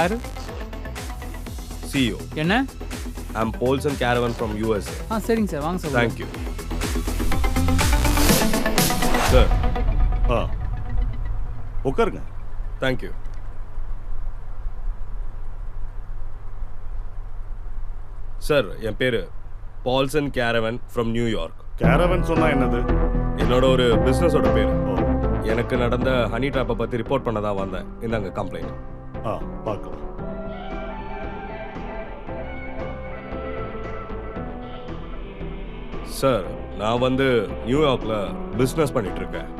யாரு? CEO. என்ன? I'm Paulson Caravan from USA. சரிங்க சார், வாங்க சார். Thank you. Sir. உட்காருங்க. Thank you. சார், என் பேரு பால்சன் கேரவன் ஃப்ரம் நியூயார்க். கேரவன் சொன்னா என்னது? என்னோட ஒரு பிஸ்னஸோட பேர். எனக்கு நடந்த ஹனி ட்ராப்பை பற்றி ரிப்போர்ட் பண்ண தான் வந்தேன். இந்தாங்க கம்ப்ளைண்ட். பார்க்கலாம். சார், நான் வந்து நியூயார்க்கில் பிஸ்னஸ் பண்ணிட்டு இருக்கேன்.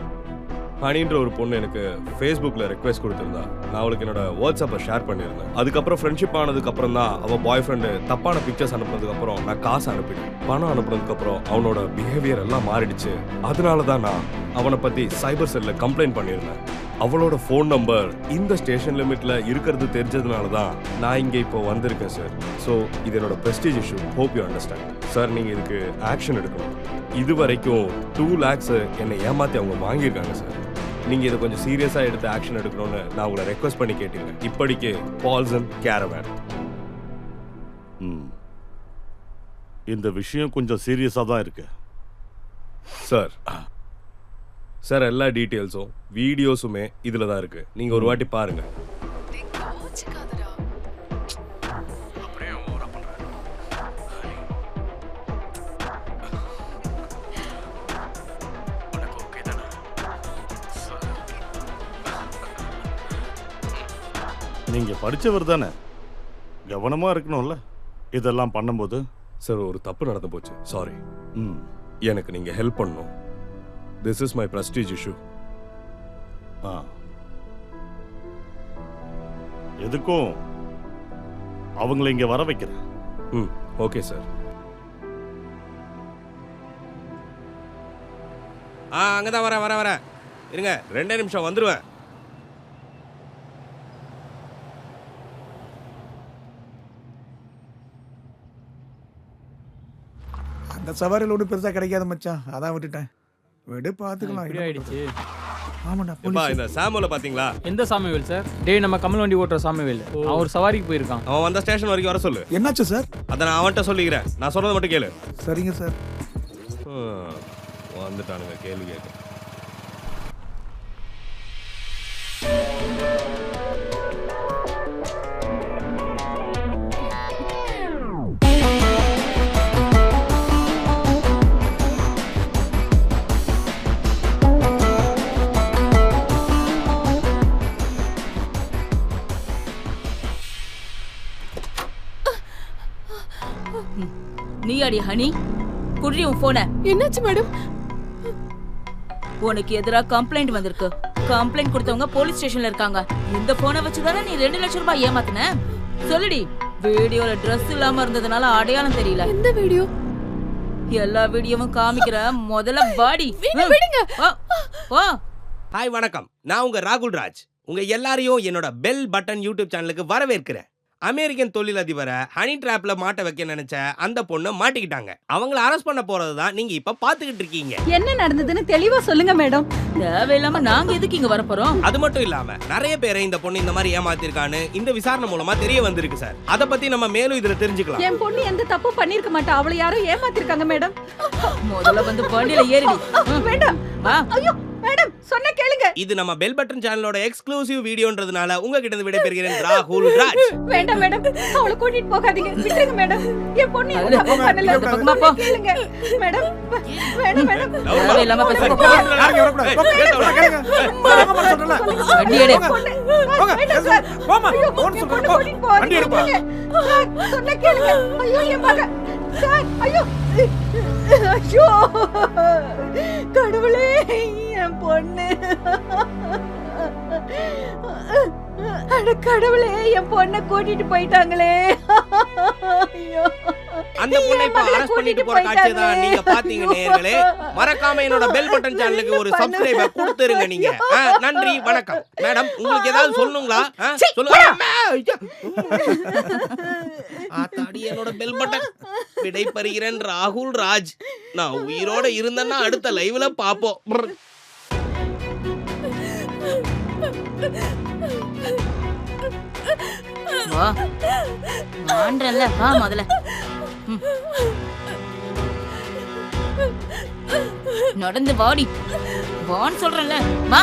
ஹனின்ற ஒரு பொண்ணு எனக்கு ஃபேஸ்புக்கில் ரெக்வெஸ்ட் கொடுத்துருந்தா. நான் அவளுக்கு என்னோட வாட்ஸ்அப்பை ஷேர் பண்ணியிருந்தேன். அதுக்கப்புறம் ஃப்ரெண்ட்ஷிப் ஆனதுக்கப்புறம் தான் அவள் பாய் ஃப்ரெண்டு தப்பான பிக்சர்ஸ் அனுப்புனதுக்கப்புறம் நான் காசு அனுப்பினேன். பணம் அனுப்புனதுக்கப்புறம் அவனோட பிஹேவியர் எல்லாம் மாறிடுச்சு. அதனால தான் நான் அவனை பற்றி சைபர் செல்லில் கம்ப்ளைண்ட் பண்ணியிருந்தேன். அவளோட ஃபோன் நம்பர் இந்த ஸ்டேஷன் லிமிட்டில் இருக்கிறது தெரிஞ்சதுனால தான் நான் இங்கே இப்போ வந்திருக்கேன் சார். ஸோ இது என்னோட prestige issue. Hope you understand. Sir, நீங்கள் இதுக்கு ஆக்ஷன் எடுக்கணும். இது வரைக்கும் 2 lakhs என்னை ஏமாற்றி அவங்க வாங்கியிருக்காங்க சார். நீங்கள் இதை கொஞ்சம் சீரியஸாக எடுத்து ஆக்ஷன் எடுக்கணும்னு நான் உங்களை ரெக்வஸ்ட் பண்ணி கேட்டீங்க. இப்படிக்கு பால்சன் கேரவன். இந்த விஷயம் கொஞ்சம் சீரியஸாக தான் இருக்கு சார். சார், எல்லா டீட்டெயில்ஸும் வீடியோஸுமே இதில் தான் இருக்குது. நீங்கள் ஒரு வாட்டி பாருங்கள். நீங்கள் படித்தவர் தானே, கவனமாக இருக்கணும்ல இதெல்லாம் பண்ணும்போது. சார், ஒரு தப்பு நடந்து போச்சு. சாரி. எனக்கு நீங்கள் ஹெல்ப் பண்ணணும். This is my prestige issue. எதுக்கும் அவங்கள இங்கே வர வைக்கிறேன். Okay sir. அங்கே தான் வரேன். இருங்க, 2 நிமிஷம் வந்துடுவேன். அந்த சவாரியில் ஒன்றும் பெருசாக கிடைக்காத மச்சான், அதான் விட்டுட்டேன். விடு, பார்த்துக்கலாம். இப்படி ஆயிடுச்சு. ஆமாண்டா. இந்த சாமுவேல பாத்தீங்களா? எந்த சாமுவேல் சார்? நம்ம கமல் வண்டி ஓட்டுற சாமுவேல். அவன் ஒரு சவாரிக்கு போயிருக்கான். அவன் வந்த ஸ்டேஷன் வரைக்கும் வர சொல்லு. என்னாச்சு சார்? அதை நான் அவன்கிட்ட சொல்லிக்கிறேன். நான் சொல்றதை மட்டும் கேளு. சரிங்க சார். வந்துட்டானுங்க கேள்வி கேட்க. நீ அடி ஹனி, குடி உன் போன. என்னாச்சு மேடம்? உனக்கு எதிராக கம்ப்ளைண்ட் வந்திருக்கு. கம்ப்ளைண்ட் கொடுத்தவங்க போலீஸ் ஸ்டேஷன்ல இருக்காங்க. இந்த போனை வச்சுதானே நீ 2 லட்சம் ரூபாய் ஏமாத்தின? சொல்லுடி. வீடியோல Dress இல்லாம இருந்ததுனால அடையாளம் தெரியல. எந்த வீடியோ? எல்லா வீடியோவும் காமிக்கிற. முதல்ல பாடி விடுங்க. ஹாய், வணக்கம். நான் உங்க ராகுல் ராஜ். உங்க எல்லாரையும் என்னோட பெல் பட்டன் யூடியூப் சேனலுக்கு வரவேற்கிறேன். அமெரிக்கன் தொழிலதிபரை ஹனி டிராப்ல மாட்ட வைக்க நினைச்ச அந்த பொண்ணு மாட்டிக்கிட்டாங்க. அவங்கள அரெஸ்ட் பண்ண போறது தான் நீங்க இப்ப பாத்துக்கிட்டு இருக்கீங்க. என்ன நடந்ததுன்னு தெளிவா சொல்லுங்க மேடம். தேவையில்லாம நாங்க எதுக்கு இங்க வர போறோம்? அது மட்டும் இல்லாம நிறைய பேரை இந்த பொண்ணு இந்த மாதிரி ஏமாத்திருக்கான்னு இந்த விசாரணை மூலமா தெரிய வந்திருக்கு சார். அத பத்தி நம்ம மேலும் இதுல தெரிஞ்சுக்கலாம். என் பொண்ணு எந்த தப்பு பண்ணிருக்க மாட்டா. அவளை யாரோ ஏமாத்திருக்காங்க மேடம். முதல்ல வந்து வண்டியில ஏறிடி. வேண்டாம். ஐயோ மேடம், சொன்ன கேளுங்க. இது நம்ம பெல் பட்டன் சேனலோட எக்ஸ்க்ளூசிவ் வீடியோன்றதுனால உங்ககிட்ட இருந்து விடைபெறுகிறேன் ராகுல் ராஜ். வேண்டாம் மேடம், அவளை கூட்டிட்டு போகாதீங்க. விட்டுருங்க மேடம். என் பொண்ணு எந்த தப்பு பண்ணல. பக்கமா போ. கேளுங்க மேடம். வேண்டாம் மேடம். தேவையில்லாம பேசுங்க. யாரும் வரக்கூடாது. வண்டி எடு. போமா. வண்டி எடுப்பா. சொன்ன கேளுங்க. ஐயோ என் மகன் சார். ஐயோ ஐயோ கடவுளே, என் பொண்ணு. அட கடவுளே, என் பொண்ணை கூட்டிட்டு போயிட்டாங்களே. ஐயோ, அந்த பொண்ணை இப்ப அரெஸ்ட் பண்ணிட்டு போற காட்சியை தான் நீங்க பாத்தீங்க நேயர்களே. மறக்காம என்னோட பெல் பட்டன் சேனலுக்கு ஒரு சப்ஸ்கிரைபர் கொடுத்துருங்க நீங்க. நன்றி, வணக்கம். மேடம், உங்களுக்கு ஏதாவது சொல்லணுங்களா? சொல்லுங்க. ஆத்தாடி, என்னோட பெல் பட்டன். விடை பெறுகிறேன் ராகுல் ராஜ். நான் உயிரோட இருந்தேன்னா அடுத்த லைவ்ல பாப்போம். வா வான்றல்ல வா முதல்ல. நடந்து வாடி வான்னு சொல்றேன்ல வா.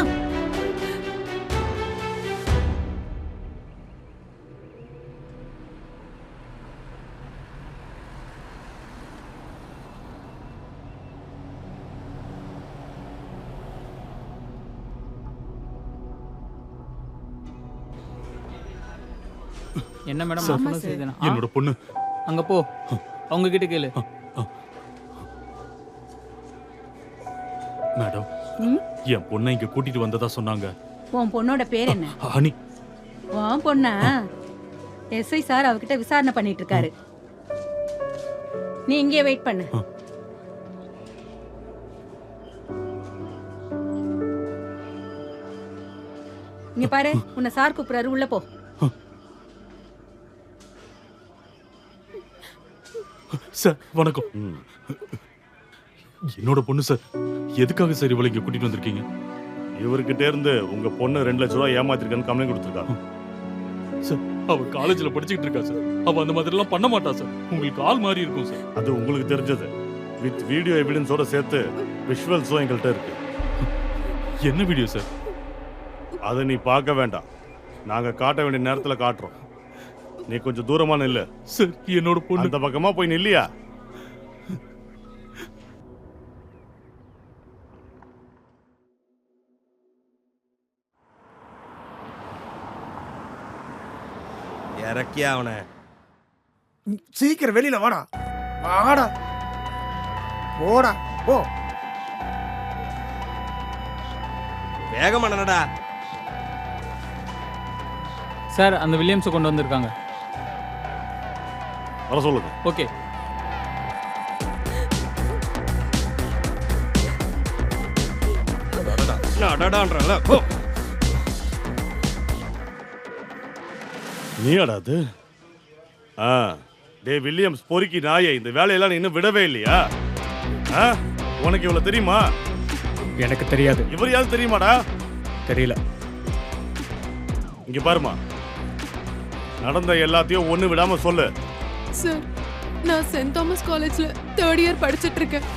என்ன மேடம் நான் சொன்னது சரிதானா? என்னோட பொண்ணு அங்க போ, அவங்க கிட்ட கேளு. மேடம் என் பொண்ணை இங்க கூட்டிட்டு வந்ததா சொன்னாங்க. உன் பொண்ணோட பேர் என்ன? ஹனி. உன் பொண்ணா? எஸ்ஐ சார் அவகிட்ட விசாரணை பண்ணிட்டு இருக்காரு. நீ இங்கே வெயிட் பண்ணு. இங்க பாரு, உன்னை சார் கூப்பிடுறாரு, உள்ள போ. சார் வணக்கம். என்னோட பொண்ணு சார். எதுக்காக சார் இவளை இங்க கூட்டிட்டு வந்திருக்கீங்க? இவர்கிட்ட இருந்து உங்க பொண்ணு 2 லட்சம் ரூபாய் ஏமாத்திருக்கான்னு கம்ப்ளைண்ட் கொடுத்துருக்காங்க. சார் அவ காலேஜ்ல படிச்சுக்கிட்டு இருக்கா சார். அவ அந்த மாதிரி எல்லாம் பண்ண மாட்டா சார். உங்களுக்கு ஆள் மாதிரி இருக்கும் சார். அது உங்களுக்கு தெரிஞ்சது. வித் வீடியோ எவிடன்ஸோட சேர்த்து விஷுவல்ஸும் எங்கள்கிட்ட இருக்கு. என்ன வீடியோ சார்? அதை நீ பார்க்க வேண்டாம், நாங்க காட்ட வேண்டிய நேரத்துல காட்டுறோம். நீ கொஞ்சம் தூரமா நில்லு. சார் என்னோட பொண்ணு அந்த பக்கமா போய் நில்லியா? இறக்கியா அவனை. சீக்கிரம் வெளியில வாடா. வாடா போடா போ. வேகமா நடடா. சார் அந்த வில்லியம்ஸை கொண்டு வந்திருக்காங்க. வர சொல்லுங்க. ஓகே. நடடான்றல. நீ அடாது. டே வில்லியம்ஸ் பொறுக்கி நாயே, இந்த வேலையெல்லாம் நீ இன்னும் விடவே இல்லையா? உனக்கு இவ்வளவு தெரியுமா? எனக்கு தெரியாது. இவர் யாரும் தெரியுமாடா? தெரியல. இங்க பாருமா, நடந்த எல்லாத்தையும் ஒண்ணு விடாம சொல்லு. சார், நான் சென்ட் தாமஸ் காலேஜ்ல 3rd இயர் படிச்சிட்டு இருக்கேன்.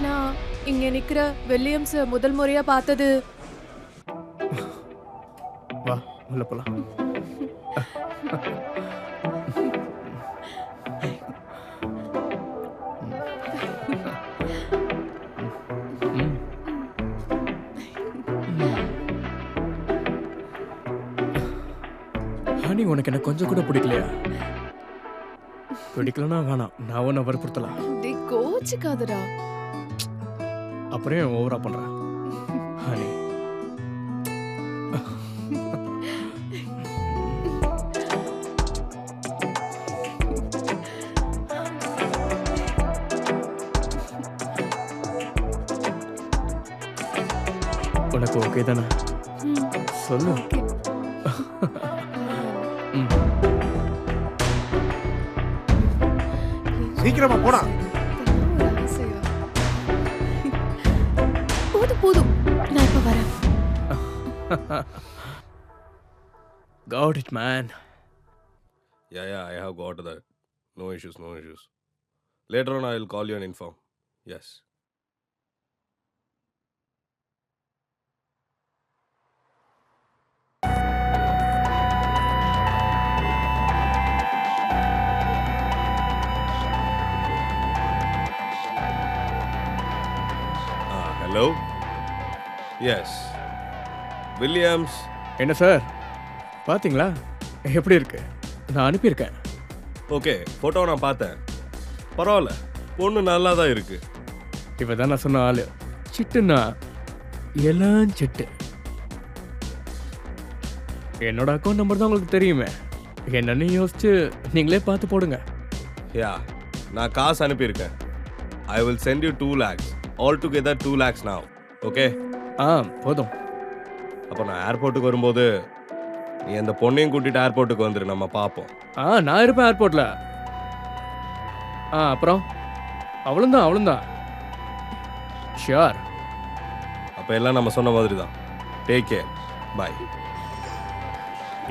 நான் இங்க நிக்கிற வில்லியம்ஸ் முதல் முறையா பார்த்தது. வா உள்ள போலாம். ஹனி, உனக்கு என்ன கொஞ்சம் கூட பிடிக்கலையா? பிடிக்கலன்னா வேணாம், நான் உன்னை வற்புறுத்தலாம். டேய் கோச்சிக்காதடா. அப்புறம் ஏன் ஓவரா பண்ற ஹனி? உனக்கு ஓகே தானே? சொல்லு. சீக்கிரமா போடா. போதும் போதும், நான் இப்ப வரேன். Got it, man. Yeah, I have got that. No issues. Later on, I will call you and inform. Yes. Hello? Yes. Williams. என்ன சார், பாத்தீங்களா எப்படி இருக்கு? நான் அனுப்பியிருக்கேன். ஓகே, ஃபோட்டோ நான் பார்த்தேன். பரவாயில்ல, பொண்ணு நல்லா தான் இருக்கு. இவ தான் நான் சொன்ன ஆளு. சிட்டுன்னா எல்லாம் சிட்டு. என்னோட அக்கௌண்ட் நம்பர் தான் உங்களுக்கு தெரியுமே. என்னன்னு யோசிச்சு நீங்களே பார்த்து போடுங்க. யா, நான் காசு அனுப்பியிருக்கேன். I will send you 2 lakhs. All together 2 lakhs now. Okay? போதும். அப்போ நான் ஏர்போர்ட்டுக்கு வரும்போது நீ அந்த பொண்ணையும் கூட்டிட்டு ஏர்போர்ட்டுக்கு வந்துரு, நம்ம பார்ப்போம். நான் இருப்பேன் ஏர்போர்ட்ல. அப்புறம் அவளும் ஷியோர். அப்போ எல்லாம் நம்ம சொன்ன மாதிரி தான். Take care. பாய்.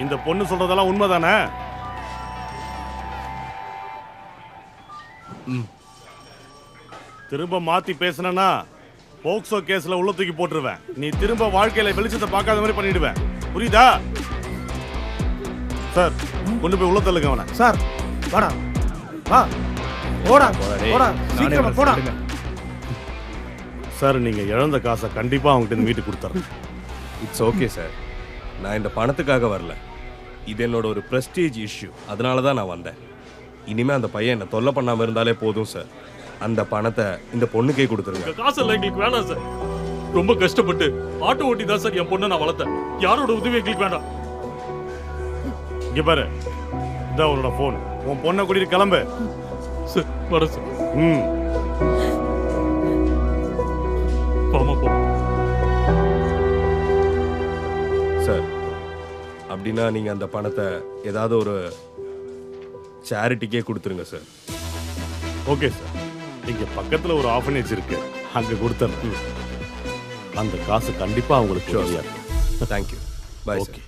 இந்த பொண்ணு சொல்றதெல்லாம் உண்மைதானே? திரும்ப மாத்தி பேசுனா போக்சோ கேஸ்ல உள்ள தூக்கி போட்டுருவேன். நீ திரும்ப வாழ்க்கையில வெளிச்சத்தை பார்க்காத மாதிரி பண்ணிடுவேன். புரியுதா? சார் கொண்டு போய் உள்ள தள்ளுங்க அவனை. சார் வாடா வா போடா போடா சீக்கிரமா போடா. சார் நீங்க இழந்த காசை கண்டிப்பா அவங்ககிட்ட மீட்டு கொடுத்துறேன். It's okay sir. நான் இந்த பணத்துக்காக வரல. இது என்னோட ஒரு ப்ரெஸ்டீஜ் இஷ்யூ. அதனால தான் நான் வந்தேன். இனிமே அந்த பையன் என்ன தொல்லை பண்ணாம இருந்தாலே போதும் சார். அந்த பணத்தை இந்த பொண்ணுக்கே கொடுத்துருங்க. காசு எல்லாம் எங்களுக்கு வேணாம் சார். ரொம்ப கஷ்டப்பட்டு ஆட்டோ ஓட்டி தான் சார் என் பொண்ணை நான் வளர்த்தேன். யாரோட உதவி எங்களுக்கு வேண்டாம். இங்க பாரு, இதான் உன்னோட போன். உன் பொண்ணை கூட்டிட்டு கிளம்பு. சார் வர சார். போ சார் அப்படின்னா நீங்க அந்த பணத்தை ஏதாவது ஒரு சேரிட்டிக்கே கொடுத்துருங்க சார். Okay sir. இங்க பக்கத்துல ஒரு ஆர்ஃபனேஜ் இருக்கு, அங்க கொடுத்துறேன். அந்த காசு கண்டிப்பா அவங்களுக்கு தெரியாது. தேங்க்யூ. பாய். ஓகே.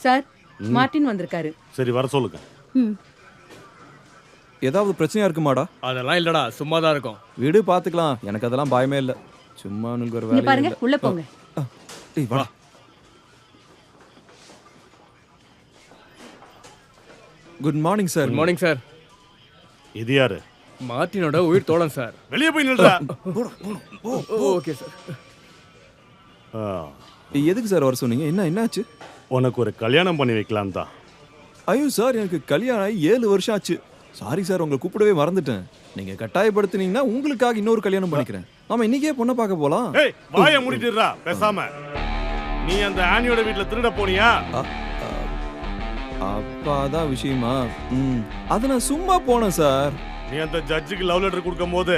சார் மார்ட்டின் வந்திருக்காரு. சரி வர சொல்லுங்க. ஏதாவது பிரச்சனையா இருக்குமாடா? அதெல்லாம் இல்லடா, சும்மா தான் இருக்கும். வீடு பாத்துக்கலாம், எனக்கு அதெல்லாம் பயமே இல்லை. சும்மா நீங்க ஒரு வேலை பாருங்க, உள்ள போங்க. டேய் வாடா. Good morning sir. Good morning sir. இது யாரு? மார்ட்டினோட உயிர் தோழன் சார். வெளியே போய் நில்றா. Okay sir. எதுக்கு சார் வர சொன்னீங்க? என்னாச்சு? உனக்கு ஒரு கல்யாணம் பண்ணி வைக்கலாம் தான். ஐயோ சார், எனக்கு கல்யாணம் ஆகி 7 வருஷம் ஆச்சு. சாரி சார், உங்களை கூப்பிடவே மறந்துட்டேன். நீங்க கட்டாயப்படுத்தினீங்கன்னா உங்களுக்காக இன்னொரு கல்யாணம் பண்ணிக்கிறேன். ஆமா, இன்னைக்கே பொண்ணை பார்க்க போலாம். ஏய் வாயை மூடிட்டுறா பேசாம. நீ அந்த ஆனியோட வீட்ல திருட போனியா? அப்பாதான் விஷயமா? அத நான் சும்மா போனேன் சார். நீ அந்த ஜட்ஜுக்கு லவ் லெட்டர் கொடுக்கும் போது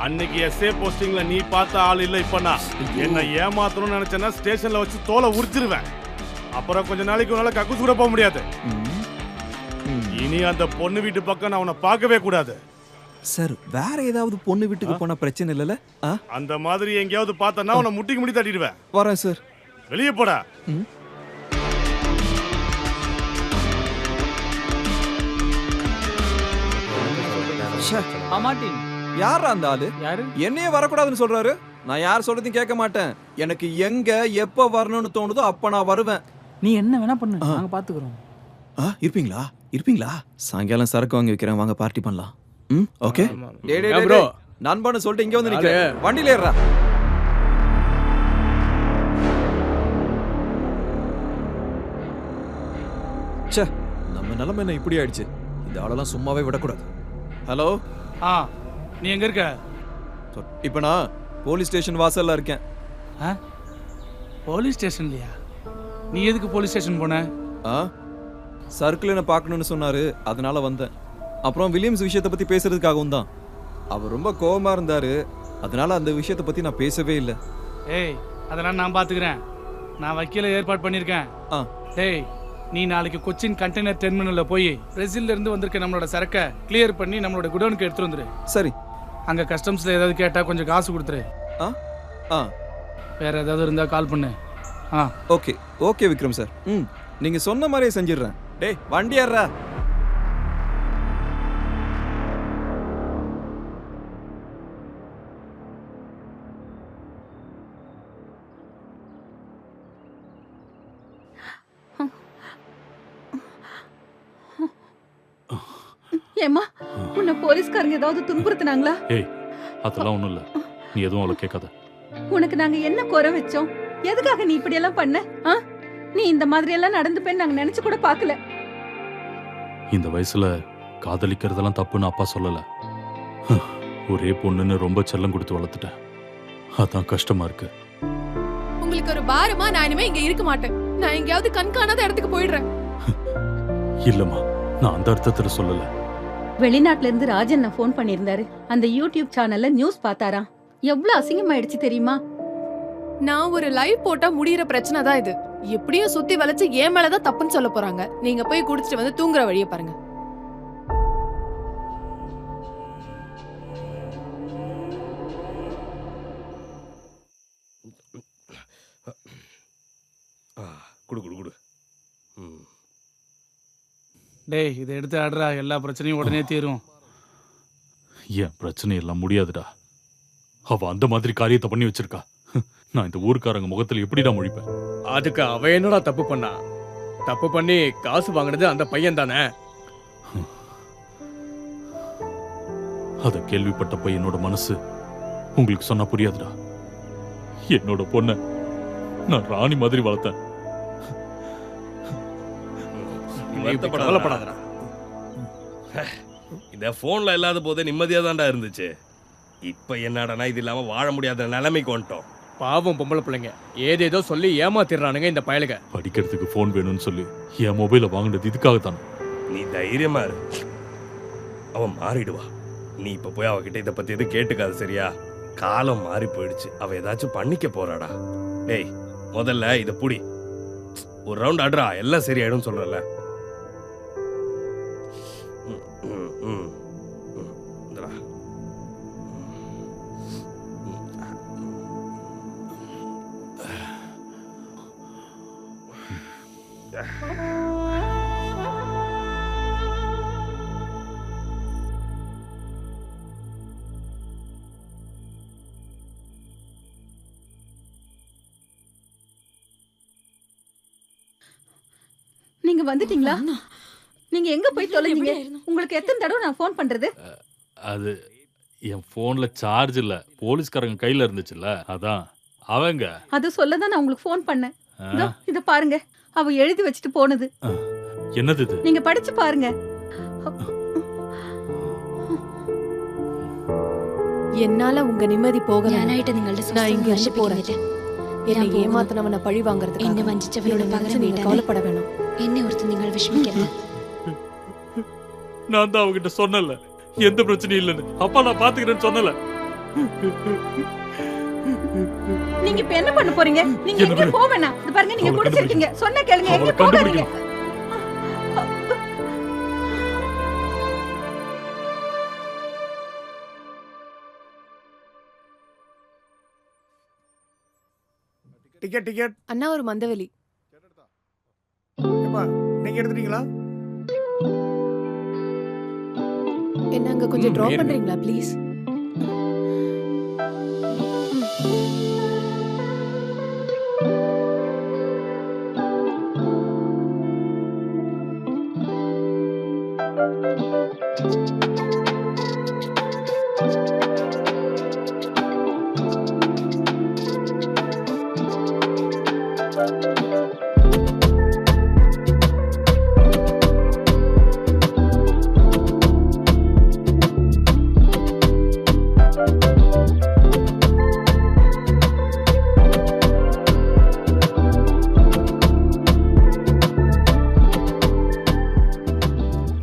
அன்னைக்கு எஸ்ஏ போஸ்டிங்ல நீ பார்த்த ஆள் இல்ல. இப்ப நான் என்ன ஏமாத்தணும்னு நினைச்சேன்னா ஸ்டேஷன்ல வச்சு தோலை உரிச்சிருவேன். அப்புறம் கொஞ்ச நாளைக்கு உன்னால கக்கூஸ் கூட போக முடியாது. இனி அந்த பொண்ணு வீட்டு பக்கம் நான் உன்னை பார்க்கவே கூடாது. சார் வேற ஏதாவது பொண்ணு வீட்டுக்கு போனா பிரச்சனை இல்லைல்ல? அந்த மாதிரி எங்கேயாவது பார்த்தனா உன்னை முட்டிக்கு முடி தட்டிடுவேன். வரேன் சார். வெளியே போடா. மார்ட்டின் யாரா அந்த ஆளு? யாரு? என்னையே வரக்கூடாதுன்னு சொல்றாரு. நான் யார் சொல்றதையும் கேட்க மாட்டேன். எனக்கு எங்க எப்ப வரணும்னு தோணுதோ அப்ப நான் வருவேன். நீ என்ன வேணா பண்ணு, நாங்க பாத்துக்கிறோம். இருப்பீங்களா? இருப்பீங்களா? சாயங்காலம் சரக்கு வாங்கி வைக்கிறேன், வாங்க பார்ட்டி பண்ணலாம். Okay bro. நண்பன்னு சொல்லிட்டு இங்க வந்து நிக்கிறேன். வண்டியில ஏறா. ச்சே, நம்ம நிலைமை என்ன இப்படி ஆயிடுச்சு. இந்த ஆளெல்லாம் சும்மாவே விடக்கூடாது. ஹலோ, நீ எங்க இருக்க? இப்ப நான் போலீஸ் ஸ்டேஷன் வாசல்ல இருக்கேன். போலீஸ் ஸ்டேஷன்லயா? நீ எதுக்கு போலீஸ் ஸ்டேஷன் போன? சர்க்கிள் என்ன பார்க்கணும்னு சொன்னாரு, அதனால வந்தேன். அப்புறம் வில்லியம்ஸ் விஷயத்தை பத்தி பேசுறதுக்காகவும் தான். அவர் ரொம்ப கோவமா இருந்தாரு, அதனால அந்த விஷயத்தை பத்தி நான் பேசவே இல்லை. ஏய், அதெல்லாம் நான் பாத்துக்கிறேன். நான் வக்கீல ஏற்பாடு பண்ணிருக்கேன். டேய், நீ நாளைக்கு கொச்சின் கண்டெய்னர் டெர்மினல்ல போய் பிரேசில்ல இருந்து வந்திருக்க நம்மளோட சரக்கை கிளியர் பண்ணி நம்மளோட குடோனுக்கு எடுத்துட்டு வந்துரு. சரி. அங்க கஸ்டம்ஸ்ல ஏதாவது கேட்டா கொஞ்சம் காசு கொடுத்துரு. வேற ஏதாவது இருந்தா கால் பண்ணு. Okay okay Vikram sir. நீங்க சொன்ன மாதிரியே செஞ்சிடுறேன். டேய் வண்டி ஏறா. ஏமா, உன்னை போலீஸ்காரங்க ஏதாவது துன்புறுத்துனாங்களா? ஏய், அதெல்லாம் ஒண்ணும் இல்ல. நீ எதுவும் அவளை கேட்காத. உனக்கு நாங்க என்ன குறை வச்சோம்? எதுக்காக நீ இப்படி எல்லாம் பண்ண? நீ இந்த மாதிரி எல்லாம் நடந்துப்பேன்னு நாங்க நினைச்சு கூட பார்க்கல. இந்த வயசுல காதலிக்கிறதெல்லாம் தப்புன்னு அப்பா சொல்லல. ஒரே பொண்ணுன்னு ரொம்ப செல்லம் கொடுத்து வளர்த்துட்டேன். அதான் கஷ்டமா இருக்கு. உங்களுக்கு ஒரு பாரமா? நான் இனிமே இங்க இருக்க மாட்டேன். நான் எங்கேயாவது கண்காணாத இடத்துக்கு போயிடுறேன். இல்லம்மா, நான் அந்த அர்த்தத்துல சொல்லல. வெளிநாட்டுல இருந்து ராஜன் போன் பண்ணியிருந்தாரு. அந்த யூடியூப் சேனல்ல நியூஸ் பார்த்தாரா? எவ்வளவு அசிங்கமாயிடுச்சு தெரியுமா? நான் ஒரு லைவ் போட்டா முடியற பிரச்சனை தான் இது. எப்படியும் சுத்தி வளைச்சு ஏன் மேலதான் தப்புன்னு சொல்ல போறாங்க. நீங்க போய் குடிச்சிட்டு வந்து தூங்குற வழியை பாருங்க. குடு குடு குடு. டேய் இதை எடுத்து ஆடுறா, எல்லா பிரச்சனையும் உடனே தீரும். ஏன் பிரச்சனை எல்லாம் முடியாதுடா. அவ அந்த மாதிரி காரியத்தை பண்ணி வச்சிருக்கா. நான் இந்த ஊர்க்காரங்க முகத்துல எப்படிடா முழிப்பேன்? அதுக்கு அவ என்னடா தப்பு பண்ணா? தப்பு பண்ணி காசு வாங்கினது அந்த பையன் தானே. அத கேள்விப்பட்டப்ப என்னோட மனசு உங்களுக்கு சொன்னா புரியாதுடா. என்னோட பொண்ண நான் ராணி மாதிரி வளர்த்தேன். கவலைப்படாதடா. இந்த போன்ல இல்லாத போதே நிம்மதியா தான்டா இருந்துச்சு. இப்ப என்னடா இது இல்லாம வாழ முடியாத நிலைமைக்கு வந்துட்டோம். பாவம் பொம்பளை பிள்ளைங்க ஏதேதோ சொல்லி ஏமாத்திடுறானுங்க இந்த பயலுக. படிக்கிறதுக்கு போன் வேணும்னு சொல்லி என் மொபைலை வாங்கினது இதுக்காகத்தான். நீ தைரியமா இரு, அவன் மாறிடுவா. நீ இப்ப போய் அவகிட்ட இதை பத்தி எதுவும் கேட்டுக்காது சரியா? காலம் மாறி போயிடுச்சு, அவ ஏதாச்சும் பண்ணிக்க போறாடா. டேய் முதல்ல இத புடி, ஒரு ரவுண்ட் ஆடுறா, எல்லாம் சரியாயிடும் சொல்றல. நீங்க வந்துட்டீங்களா? நீங்க எங்க போய் தொலைஞ்சீங்க? உங்களுக்கு எத்தனை தடவை நான் ஃபோன் பண்றது? அது என் போன்ல சார்ஜ் இல்ல, போலீஸ்காரங்க கையில இருந்துச்சுல்ல, அதான். அவங்க அது சொல்லதான் நான் உங்களுக்கு ஃபோன் பண்ணேன். இத பாருங்க, அவ எழுதி வச்சுட்டு போனது. என்னது இது? நீங்க படிச்சு பாருங்க. என்னால உங்க நிம்மதி போகல. நான் இங்க இருந்து போறேன். என்னை ஏமாத்தினவனை പഴി വാങ്ങறதுக்கு എന്നെ വഞ്ചിച്ചവരോട് പകരം நீங்க கவலைப்பட வேணாம். എന്നെ ഓർത്ത് നിങ്ങൾ വിഷമിക്കരുത്. நான் தான் அவகிட்ட சொன்னல எந்த பிரச்சனையும் இல்லைன்னு. அப்பா நான் பாத்துக்கிறேன்னு சொன்னல. நீங்க இப்ப என்ன பண்ண போறீங்க? நீங்க எங்க போக வேணாம். இது பாருங்க, நீங்க குடிச்சிருக்கீங்க. சொன்ன கேளுங்க, எங்க போகாதீங்க. டிக்கெட் அண்ணா ஒரு மந்தவெளி. ஏப்பா நீங்க எடுத்துட்டீங்களா? என்ன அங்க கொஞ்சம் டிராப் பண்றீங்களா ப்ளீஸ்?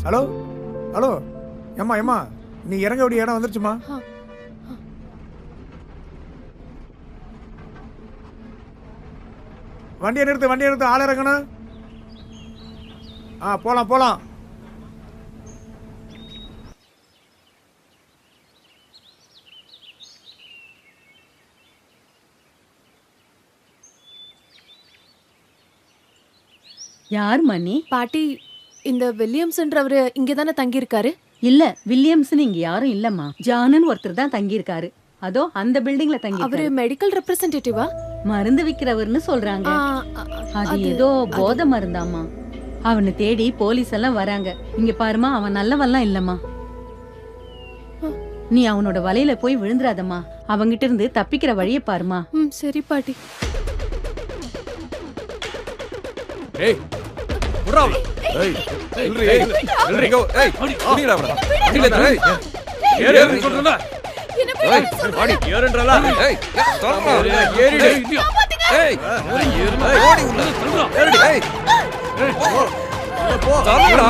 ஹலோ ஹலோ, ஏம்மா ஏம்மா நீ இறங்க வேண்டிய இடம் வந்துருச்சுமா? வண்டியை நிறுத்து, ஆள் இறங்கணும். போலாம். யார் மணி? பாட்டி, இந்த வில்லியம்ஸ்ன்றவரு இங்க தானே தங்கி இருக்காரு? இல்ல, வில்லியம்ஸ்னு இங்க யாரும் இல்லம்மா. ஜானன் ஒருத்தர் தான் தங்கி இருக்காரு. அதோ அந்த பில்டிங்ல தங்கி. அவரு மெடிக்கல் ரெப்ரசன்டேட்டிவா? மருந்து விக்கிறவர்னு சொல்றாங்க. அது ஏதோ போதை மருந்தாமா. அவனை தேடி போலீஸ் எல்லாம் வராங்க. இங்க பாருமா, அவன் நல்லவெல்லாம் இல்லம்மா. நீ அவனோட வலையில போய் விழுந்துராதம்மா. அவங்கிட்ட இருந்து தப்பிக்கிற வழிய பாருமா. சரி பாட்டி. ஏய் புறாவல. ஏய் நில்றி. நில்றி. ஏய் புடிடா அவன. அடில ஏய். ஏறு சொல்றல. என்ன போய் பாடி ஏறுன்றல. ஏய் தரமா. ஏறிடு. ஏய் ஏறுடா. ஓடி உள்ள சொல்றா. ஏறிடு. ஏய். போ. தரடா.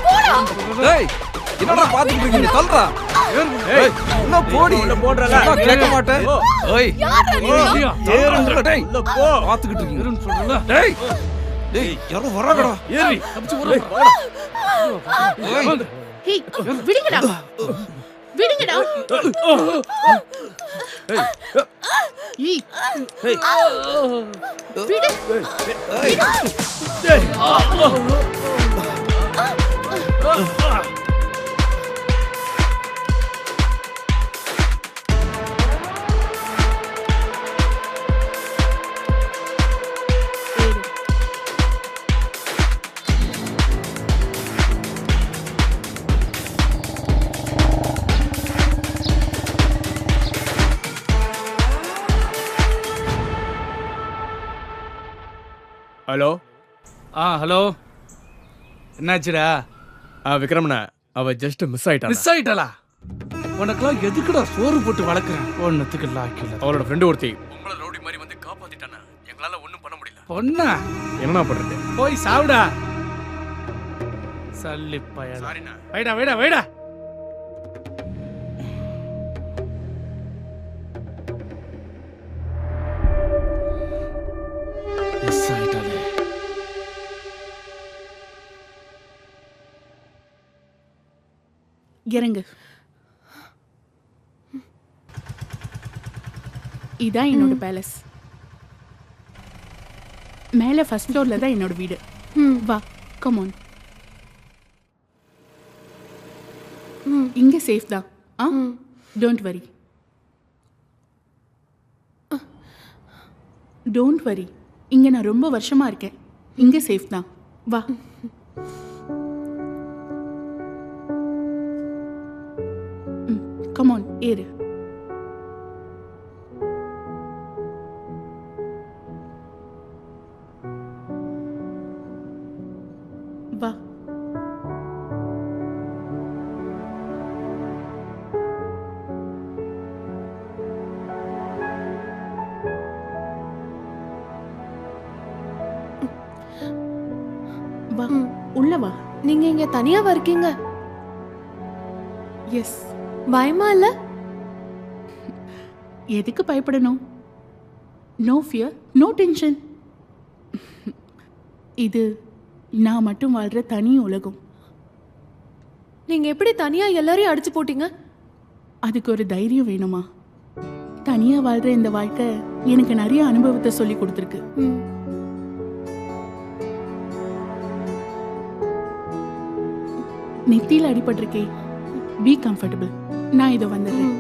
போடா. ஏய் என்னடா பாத்துட்டு இருக்கீங்க? தல்றா. ஏய் உள்ள போடி. உள்ள போடுறல. கேட்க மாட்டேன். ஏய் ஏறுன்றல. டேய் உள்ள போ. பாத்துக்கிட்டு இருக்கீங்க சொல்றல. டேய் டேய் யாரோ வராங்கடா. ஏறி தப்பிச்சு போறா. ஹேய் விடுங்கடா. விடுங்கடா. ஏய் ஏய் விடு. ஏய் ஹலோ ஹலோ என்னாச்சுடா? விக்ரமண்ணா, அவ ஜஸ்ட் மிஸ் ஆயிட்டா. மிஸ் ஆயிட்டாளா? உனக்கெல்லாம் எதுக்குடா சோறு போட்டு வளர்க்குறேன்? ஒன்னுத்துக்கு லாக்கில. அவளோட ஃப்ரெண்டு ஒருத்தி உங்களை ரவுடி மாதிரி வந்து காப்பாத்திட்டானா? எங்களால ஒண்ணும் பண்ண முடியல. பொண்ணா என்ன பண்றது? போய் சாவுடா. சல்லி பயல. சாரிண்ணா. வைடா வைடா வைடா. மிஸ் ஆயிட்டாளே. இறங்கு. இதான் என்னோட பேலஸ். மேலே ஃபர்ஸ்ட் ஃப்ளோர்ல தான் என்னோட வீடு. வா, கம் ஆன். இங்க சேஃப் தான். Don't worry. Don't worry. இங்க நான் ரொம்ப வருஷமா இருக்கேன். இங்க சேஃப் தான். வா. கம் ஆன், ஏறு. வா. வா, உள்ள வா. நீங்க இங்க தனியாவா இருக்கீங்க? எஸ். பயமா இல்ல? எதுக்கு பயப்படணும்? No fear, no tension. இது நான் மட்டும் வாழ்ற தனி உலகம். நீங்க எப்படி தனியா எல்லாரையும் அடிச்சு போட்டீங்க? அதுக்கு ஒரு தைரியம் வேணுமா? தனியா வாழ்ற இந்த வாழ்க்கை எனக்கு நிறைய அனுபவத்தை சொல்லி கொடுத்துருக்கு. நெத்தியில் அடிபட்டிருக்கே. B comfortable. நான் இதோ வந்துடுறேன்.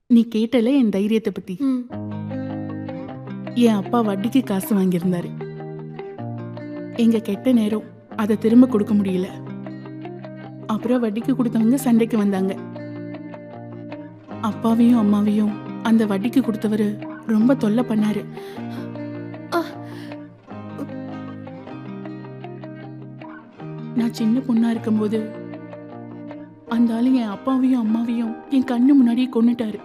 நீ கேட்டல என் தைரியத்தை பத்தி. என் அப்பா வட்டிக்கு காசு வாங்கியிருந்தாரு. எங்க கெட்ட நேரம் அதை திரும்ப கொடுக்க முடியல. அப்புறம் வட்டிக்கு கொடுத்தவங்க சண்டைக்கு வந்தாங்க. அப்பாவையும் அம்மாவையும் அந்த வட்டிக்கு கொடுத்தவரு ரொம்ப தொல்லை பண்ணாரு. நான் சின்ன பொண்ணா இருக்கும்போது அந்த ஆளு என் அப்பாவையும் அம்மாவையும் என் கண்ணு முன்னாடியே கொன்னுட்டாரு.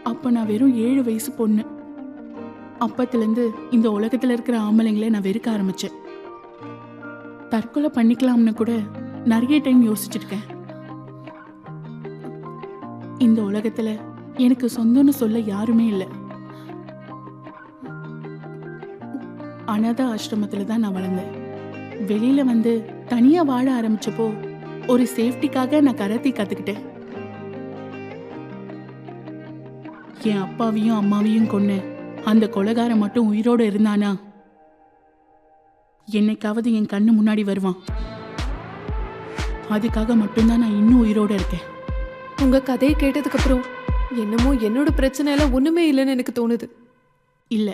அப்ப நான் வெறும் 7 வயசு பொண்ணு. அப்பத்திலேருந்து இந்த உலகத்துல இருக்கிற ஆம்பளைங்களை நான் வெறுக்க ஆரம்பிச்சேன். தற்கொலை பண்ணிக்கலாம்னு கூட நிறைய டைம் யோசிச்சிருக்கேன். இந்த உலகத்துல எனக்கு சொந்தம்னு சொல்ல யாருமே இல்லை. அனாதை ஆசிரமத்துல தான் நான் வளர்ந்தேன். வெளியில வந்து தனியா வாழ ஆரம்பிச்சப்போ ஒரு சேஃப்டிக்காக நான் கராத்தே கத்துக்கிட்டேன். என் அப்பாவையும் அம்மாவையும் கொன்ன அந்த கொலைகாரன் மட்டும் உயிரோடு இருந்தானா என்னைக்காவது என் கண்ணு முன்னாடி வருவான். அதுக்காக மட்டும்தான் நான் இன்னும் உயிரோடு இருக்கேன். உங்க கதையை கேட்டதுக்கு அப்புறம் என்னமோ என்னோட பிரச்சனை எல்லாம் ஒண்ணுமே இல்லைன்னு எனக்கு தோணுது. இல்ல,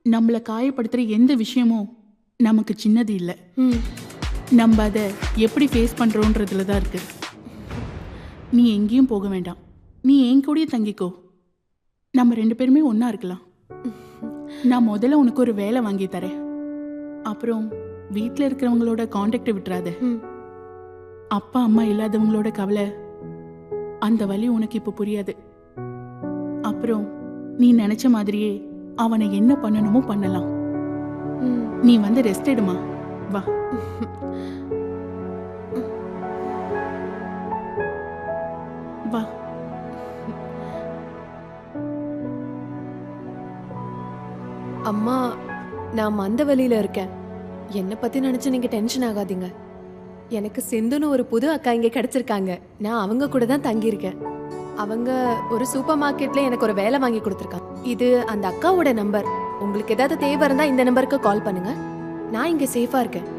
நம்மளை காயப்படுத்துகிற எந்த விஷயமும் நமக்கு சின்னது இல்லை. நம்ம அதை எப்படி ஃபேஸ் பண்ணுறோன்றதுல தான் இருக்கு. நீ எங்கேயும் போக வேண்டாம், நீ என் கூடயே தங்கிக்கோ. நம்ம 2 பேருமே ஒன்றா இருக்கலாம். நான் முதல்ல உனக்கு ஒரு வேலை வாங்கி தரேன். அப்புறம் வீட்டில் இருக்கிறவங்களோட காண்டாக்டை விட்டுறாத. அப்பா அம்மா இல்லாதவங்களோட கவலை, அந்த வலி உனக்கு இப்போ புரியாது. அப்புறம் நீ நினைச்ச மாதிரியே அவனை என்ன பண்ணணுமோ பண்ணலாம். நீ வந்து ரெஸ்ட் எடுமா, வா. வா. அம்மா, நான் மந்த வழியில இருக்கேன். என்னை பத்தி நினைச்சு நீங்க டென்ஷன் ஆகாதீங்க. எனக்கு சிந்துன்னு ஒரு புது அக்கா இங்க கிடைச்சிருக்காங்க. நான் அவங்க கூட தான் தங்கியிருக்கேன். அவங்க ஒரு சூப்பர் மார்க்கெட்ல எனக்கு ஒரு வேலை வாங்கி கொடுத்துருக்காங்க. இது அந்த அக்காவோட நம்பர். உங்களுக்கு ஏதாவது தேவை இருந்தா இந்த நம்பருக்கு கால் பண்ணுங்க. நான் இங்க சேஃபா இருக்கேன்.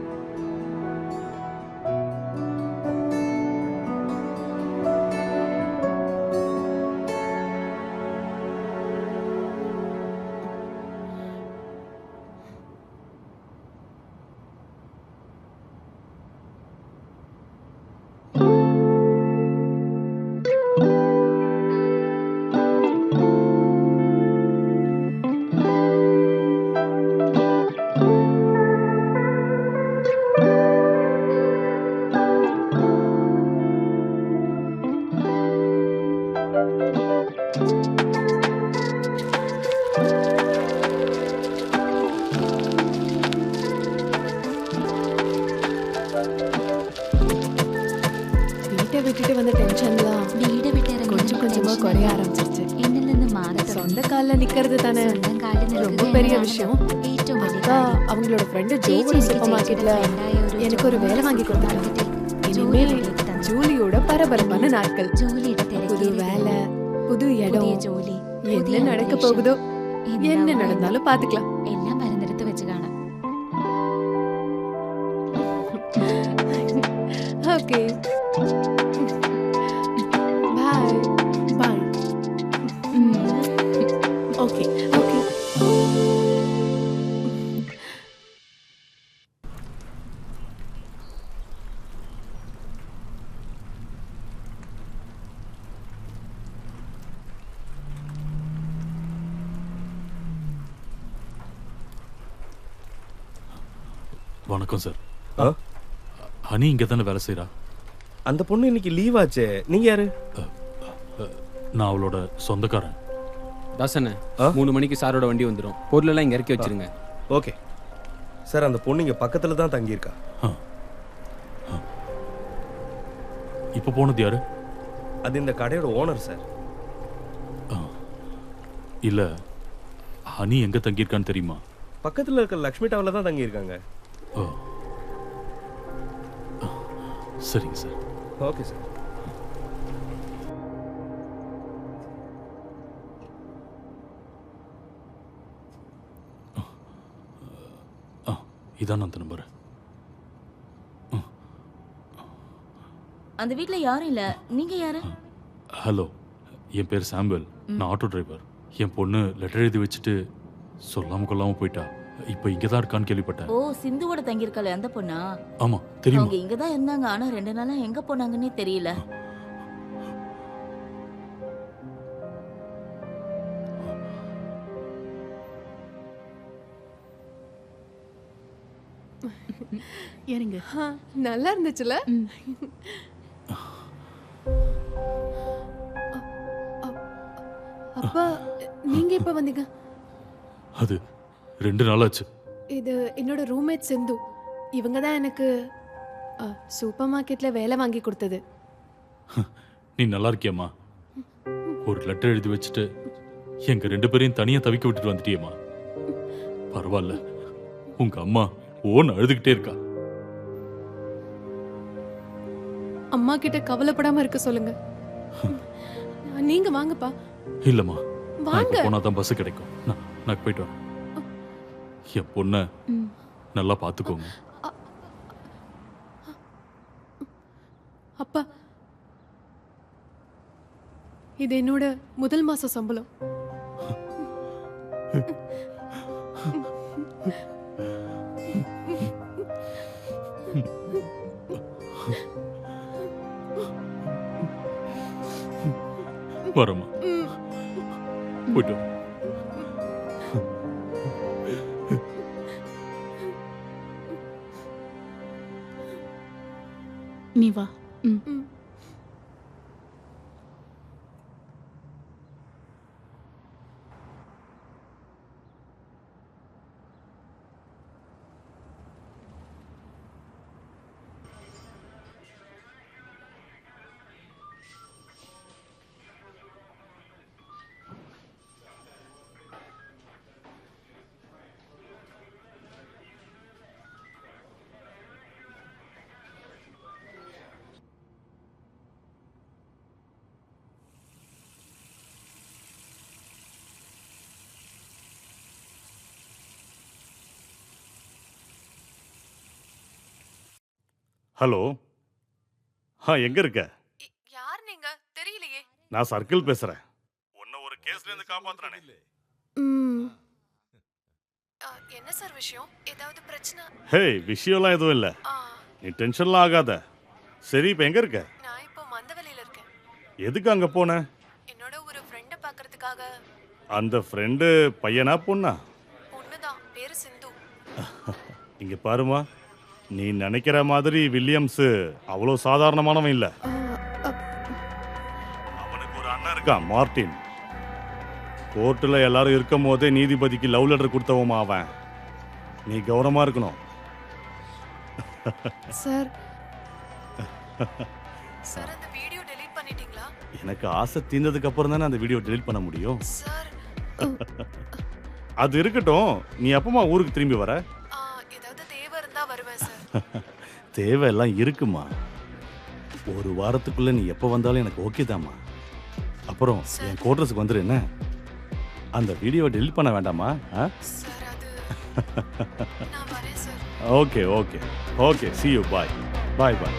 விட்டுட்டு வந்த டென்ஷன்லாம் வீட விட்டு கொஞ்சம் கொஞ்சமா குறைய ஆரம்பிச்சிருச்சு. சொந்த கால்ல நிக்கிறது தானே ரொம்ப பெரிய விஷயம். அக்கா அவங்களோட ஃப்ரெண்டு ஜோடி சூப்பர் மார்க்கெட்ல எனக்கு ஒரு வேலை வாங்கி கொடுத்தாங்க. இனிமேல் ஜூலியோட பரபரப்பான நாட்கள். புது வேலை, புது இடம், என்ன நடக்க போகுதோ, என்ன நடந்தாலும் பாத்துக்கலாம். எல்லாம் மறந்தெடுத்து வச்சுக்கான. Okay, bye. Bye. Okay okay. வணக்கம் சார். ஹனி இங்கே தானே வேலை செய்கிறா? அந்த பொண்ணு இன்னைக்கு லீவ் ஆச்சே. நீங்க யாரு? நான் அவளோட சொந்தக்காரன். தாசண்ணே, 3 மணிக்கு சாரோட வண்டி வந்துடும். பொருளெல்லாம் இங்கே இறக்கி வச்சிருங்க. Okay sir. அந்த பொண்ணு இங்கே பக்கத்தில் தான் தங்கியிருக்கா. இப்போ போனது யாரு? அது இந்த கடையோட ஓனர் சார். இல்லை, ஹனி எங்கே தங்கியிருக்கான்னு தெரியுமா? பக்கத்தில் இருக்க லக்ஷ்மி டவரில் தான் தங்கியிருக்காங்க. ஓ, சரிங்க சார். Okay sir. இதான் அந்த நம்பர். அந்த வீட்ல யாரும் இல்ல. நீங்க யாரு? ஹலோ, என் பேர் சாம்புவல். நான் ஆட்டோ டிரைவர். என் பொண்ணு லெட்டர் எழுதி வச்சுட்டு சொல்லாம கொள்ளாம போயிட்டா. இப்போ இங்கே தான் இருக்கான்னு கேள்விப்பட்டேன். ஓ, சிந்துவோட தங்கியிருக்காளே அந்த பொண்ணா? ஆமா, தெரியும். அவங்க இங்க தான் இருந்தாங்க. ஆனா 2 நாளா எங்க போனாங்கன்னே தெரியல. ஏறிங்க. நல்லா இருந்துச்சுல? அப்பா, நீங்க எப்ப வந்தீங்க? அது 2 நாளாச்சு. இது என்னோட ரூம்மேட் சிந்து. இவங்க தான் எனக்கு சூப்பர் மார்க்கெட்ல வேலை வாங்கி கொடுத்தது. நீ நல்லா இருக்கியம்மா? ஒரு லெட்டர் எழுதி வச்சுட்டு எங்க 2 பேரையும் தனியா தவிக்க விட்டுட்டு வந்துட்டியம்மா. பரவாயில்ல, உங்க அம்மா ஓன்னு அழுதுகிட்டே இருக்கா. அம்மா கிட்ட கவலைப்படாம இருக்க சொல்லுங்க. நீங்க வாங்கப்பா. இல்லம்மா, நான் வாங்க. இப்ப போனாதான் பஸ் கிடைக்கும். நான் போயிட்டு வரேன். என் பொண்ண நல்லா பாத்துக்கோங்க. அப்பா, இது என்னோட முதல் மாச சம்பளம். வரமா போயிட்டு வா. நீ வா. ஹலோ. எங்க இருக்க? யார் நீங்க? தெரியலையே. நான் சர்க்கிள் பேசுறேன். உன்னை ஒரு கேஸ்ல இருந்து காப்பாத்துறானே. என்ன சார் விஷயம்? ஏதாவது பிரச்சனை? விஷயம்லாம் எதுவும் இல்ல. நீ டென்ஷன்லாம் ஆகாத. சரி, இப்ப எங்க இருக்க? நான் இப்போ மந்தவெளியில இருக்கேன். எதுக்கு அங்க போன? என்னோட ஒரு ஃப்ரெண்ட பார்க்கிறதுக்காக. அந்த ஃப்ரெண்டு பையனா பொண்ணா? பொண்ணுதான், பேரு சிந்து. இங்க பாருமா, நீ நினைக்கிற மாதிரி வில்லியம்ஸ் அவ்வளோ சாதாரணமானவன் இல்ல. அவனுக்கு ஒரு அண்ணன் இருக்கான், மார்ட்டின். கோர்ட்டுல எல்லாரும் இருக்கும் போதே நீதிபதிக்கு லவ் லெட்டர் கொடுத்தவமா அவன். நீ கௌரவமா இருக்கணும். சார் சார், அந்த வீடியோ டெலீட் பண்ணிட்டீங்களா? எனக்கு ஆசை தீர்ந்ததுக்கு அப்புறம் தானே அந்த வீடியோ டெலீட் பண்ண முடியும். சார் அது இருக்கட்டும், நீ எப்பமா ஊருக்கு திரும்பி வர? ஏதாவது தேவை இருந்தா வருவேன் சார். தேவை எல்லாம் இருக்குமா. ஒரு வாரத்துக்குள்ள நீ எப்போ வந்தாலும் எனக்கு ஓகே தாம்மா. அப்புறம் என் கோட்ரஸுக்கு வந்துரு. என்ன, அந்த வீடியோவை டெலீட் பண்ண வேண்டாமா? Okay okay okay, see you, bye bye bye.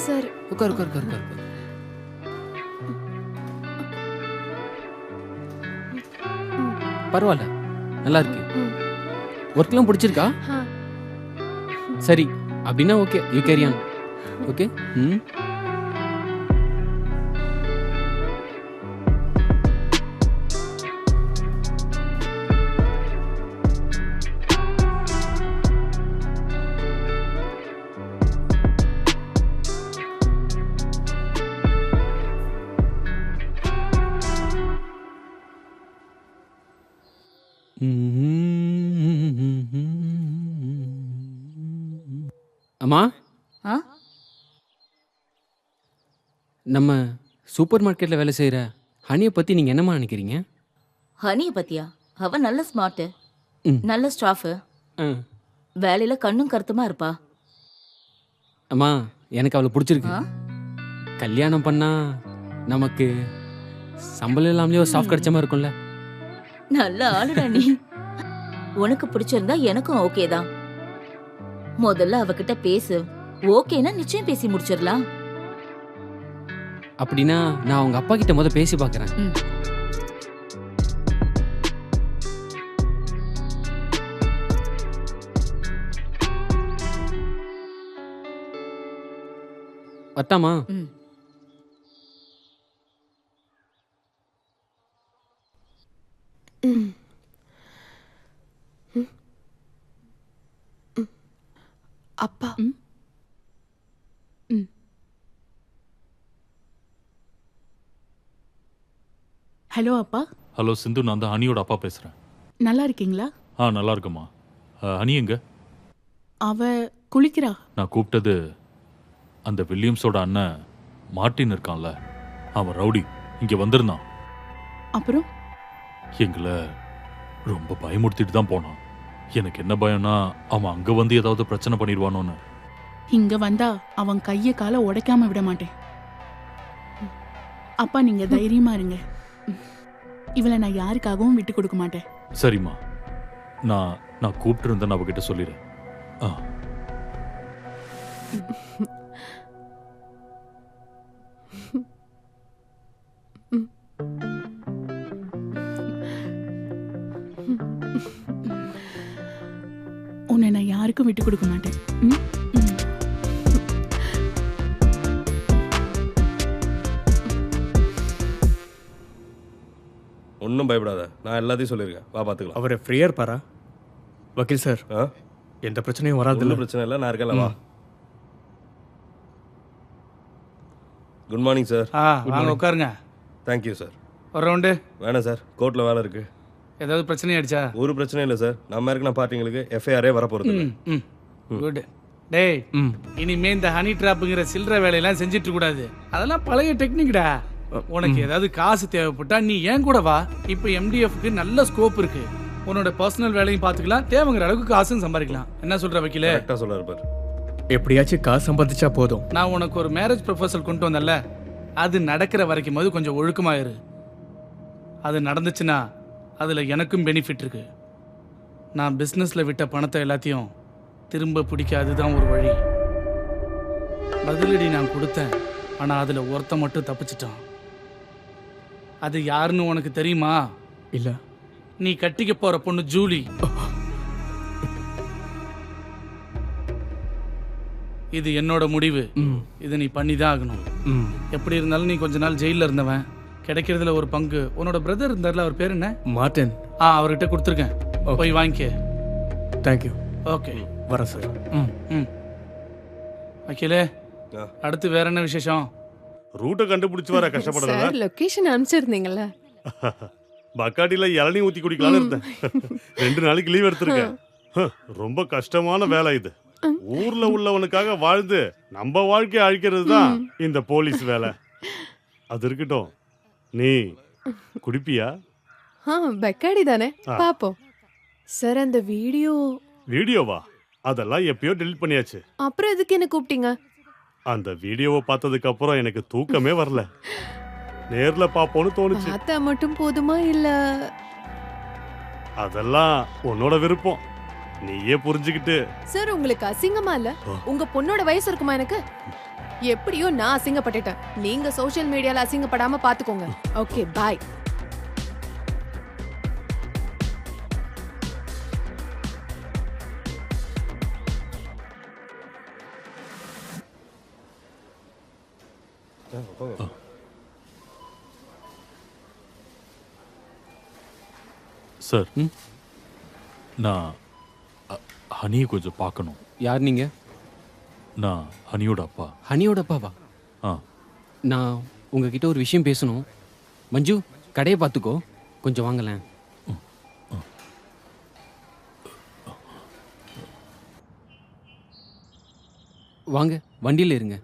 Sir உட்கார் உட்கார் உட்கார் உட்கார். பரவாயில்ல, நல்லா இருக்கு. ஒர்க்லாம் பிடிச்சிருக்கா? சரி, அப்படின்னா okay, you carry on. Okay. அம்மா, நம்ம சூப்பர் மார்க்கெட்டில் வேலை செய்கிற ஹனியை பற்றி நீங்கள் என்னம்மா நினைக்கிறீங்க? ஹனியை பத்தியா? அவ நல்ல ஸ்மார்ட்டு, நல்ல ஸ்டாஃபு, வேலையில் கண்ணும் கருத்துமா இருப்பா. அம்மா, எனக்கு அவளை பிடிச்சிருக்கு. கல்யாணம் பண்ணா நமக்கு சம்பளம் இல்லாமலே ஒரு ஸ்டாஃப் கிடைச்ச மாதிரி இருக்கும்ல. நல்ல ஆளுடா நீ. உனக்கு பிடிச்சிருந்தா எனக்கும் ஓகே தான். முதல்ல அவகிட்ட பேசு. ஓகேனா நிச்சயம் பேசி முடிச்சிடலாம். அப்படின்னா நான் அவங்க அப்பா கிட்ட முதல்ல பேசி பார்க்குறேன். பத்தாமா? அப்பா ஹலோ அப்பா. ஹலோ சிந்து, நான் தான் ஹனியோட அப்பா பேசுறேன். நல்லா இருக்கீங்களா? நல்லா இருக்குமா. ஹனி எங்க? அவ குளிக்கிறா. நான் கூப்பிட்டது அந்த வில்லியம்ஸோட அண்ணன் மார்ட்டின் இருக்கான்ல, அவன் ரவுடி இங்க வந்திருந்தான். அப்புறம் எங்களை ரொம்ப பயமுறுத்திட்டு தான் போனான். எனக்கு என்ன பயம்னா அவன் அங்க வந்து ஏதாவது பிரச்சனை பண்ணிடுவானோன்னு. இங்க வந்தா அவன் கைய காலை உடைக்காம விட மாட்டேன். அப்பா நீங்க தைரியமா இருங்க. இவளை நான் யாருக்காகவும் விட்டு கொடுக்க மாட்டேன். சரிம்மா, நான் கூப்பிட்டு இருந்தேன், அவகிட்ட சொல்லிடு. உன்னை நான் யாருக்கும் விட்டு கொடுக்க மாட்டேன். ஒன்றும் பயப்படாத, நான் எல்லாத்தையும் சொல்லியிருக்கேன். வா பார்த்துக்கலாம். அவரை ஃப்ரீயாக இருப்பாரா வக்கீல் சார்? எந்த பிரச்சனையும் வராது. ஒன்றும் பிரச்சனை இல்லை, நான் இருக்கேன்ல. வா. Good morning sir. வாங்க உட்காருங்க. Thank you sir. ஒரு ரவுண்டு வேணாம் சார், கோர்ட்டில் வேலை இருக்குது. ஏதாவது பிரச்சனை ஆயிடுச்சா? ஒரு பிரச்சனையும் இல்லை சார். நம்ம இருக்கிற பார்ட்டிங்களுக்கு எஃப்ஐஆரே வரப்போகிறது. குட். டேய், இனிமே இந்த ஹனி ட்ராப்புங்கிற சில்லற வேலையெல்லாம் செஞ்சிட்டு கூடாது. அதெல்லாம் பழைய டெக்னிக்டா. உனக்கு ஏதாவது காசு தேவைப்பட்டா நீ ஏன் கூட வா. இப்போ எம்டிஎஃப்க்கு நல்ல ஸ்கோப் இருக்கு. உன்னோட பர்சனல் வேலையும் பார்த்துக்கலாம், தேவைங்கிற அளவுக்கு காசும் சம்பாதிக்கலாம். என்ன சொல்ற வக்கீலே? கரெக்டாக சொல்றாரு பாரு. எப்படியாச்சும் காசு சம்பாதிச்சா போதும். நான் உனக்கு ஒரு மேரேஜ் ப்ரொபோசல் கொண்டு வந்தேன்ல, அது நடக்கிற வரைக்கும் போது கொஞ்சம் ஒழுக்கமாயிரு. அது நடந்துச்சுன்னா அதில் எனக்கும் பெனிஃபிட் இருக்கு. நான் பிஸ்னஸில் விட்ட பணத்தை எல்லாத்தையும் திரும்ப பிடிக்காதுதான் ஒரு வழி. பதிலடி நான் கொடுத்தேன், ஆனால் அதில் ஒருத்த மட்டும் தப்பிச்சிட்டான். அது யாருன்னு உனக்கு தெரியுமா? இல்லை. நீ கட்டிக்க போற பொண்ணு ஜூலி. இது என்னோட முடிவு. இது நீ பண்ணிதான் ஆகணும். எப்படி இருந்தாலும் நீ கொஞ்ச நாள் ஜெயில இருந்தவன், கிடைக்கிறதுல ஒரு பங்கு உன்னோட பிரதர் இருந்தார்ல, அவர் பேர் என்ன? மார்ட்டின். அவர்கிட்ட கொடுத்துருக்கேன், போய் வாங்கிக்க. தேங்க்யூ. ஓகே, வரேன் சார். வக்கீலே, அடுத்து வேற என்ன விசேஷம்? ரூட்டை கண்டுபிடிச்சு வர கஷ்டப்படுறதா? சார் லொகேஷன் அனுப்பிச்சிருந்தீங்கல்ல, பக்காடியில இளநீ ஊத்தி குடிக்கலாம்னு இருந்தேன். 2 நாளைக்கு லீவ் எடுத்திருக்கேன். ரொம்ப கஷ்டமான வேலை இது. ஊர்ல உள்ளவனுக்காக வாழ்ந்து நம்ம வாழ்க்கையை அழிக்கிறது தான் இந்த போலீஸ் வேலை. அது இருக்கட்டும், நீ குடிப்பியா? பக்காடி தானே, பாப்போம். சார் அந்த வீடியோவா? அதெல்லாம் எப்பயோ டெலிட் பண்ணியாச்சு. அப்புறம் எதுக்கு என்ன கூப்பிட்டீங்க? அந்த வீடியோவை பார்த்ததுக்கு அப்புறம் எனக்கு தூக்கமே வரல. நேர்ல பாப்போன்னு தோணுச்சு. பார்த்தா மட்டும் போதுமா இல்ல? அதெல்லாம் உன்னோட விருப்பம், நீயே புரிஞ்சுக்கிட்டு. சார் உங்களுக்கு அசிங்கமா இல்ல? உங்க பொண்ணோட வயசு இருக்குமா எனக்கு? எப்படியோ நான் அசிங்கப்பட்டுட்டேன், நீங்க சோஷியல் மீடியால அசிங்கப்படாம பாத்துக்கோங்க. ஓகே, பாய். சார், நான் ஹனியை கொஞ்சம் பார்க்கணும். யார் நீங்க? நான் ஹனியோட அப்பா. ஹனியோட அப்பாவா? நான் உங்ககிட்ட ஒரு விஷயம் பேசணும். மஞ்சு, கடையை பார்த்துக்கோ, கொஞ்சம் வாங்கலேன். வாங்க, வண்டியில் இருங்க.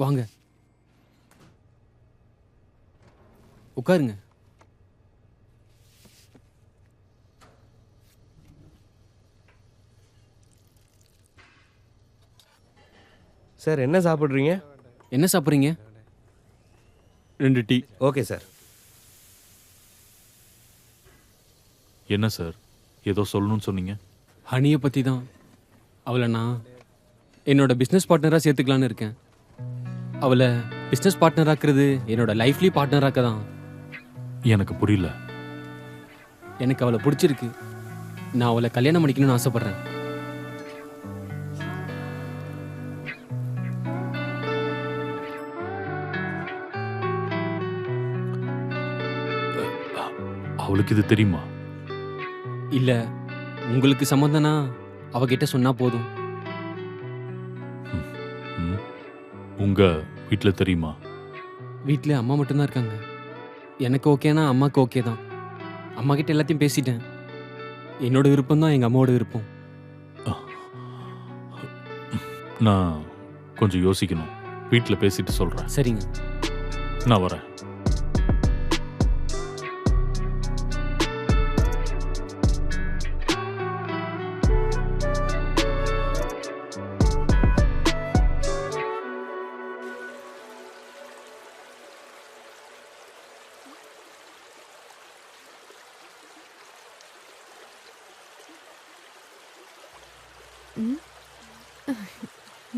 வாங்க, உட்காருங்க. சார், என்ன சாப்பிட்றீங்க? என்ன சாப்பிட்றீங்க? 2 டீ. Okay sir. என்ன சார் ஏதோ சொல்லணும்னு சொன்னீங்க? ஹனியை பற்றி தான். அவளை நான் என்னோட பிஸ்னஸ் பார்ட்னராக சேர்த்துக்கலான்னு இருக்கேன். அவளை பிஸ்னஸ் பார்ட்னராக்குறது என்னோட லைஃப்லி பார்ட்னராக்க தான். எனக்கு புரியல. எனக்கு அவளை பிடிச்சிருக்கு. நான் அவளை கல்யாணம் பண்ணிக்கணும்னு ஆசைப்படுறேன். அவளுக்கு இது தெரியுமா? இல்ல, உங்களுக்கு சம்மந்தனா அவகிட்ட சொன்னா போதும். உங்க வீட்டில் தெரியுமா? வீட்டில் அம்மா மட்டும்தான் இருக்காங்க. எனக்கு ஓகேனா அம்மாவுக்கு ஓகே தான். அம்மா கிட்ட எல்லாத்தையும் பேசிட்டேன். என்னோட விருப்பம் தான் எங்கள் அம்மாவோட விருப்பம். நான் கொஞ்சம் யோசிக்கணும். வீட்டில் பேசிட்டு சொல்கிறேன். சரிங்க, நான் வரேன்.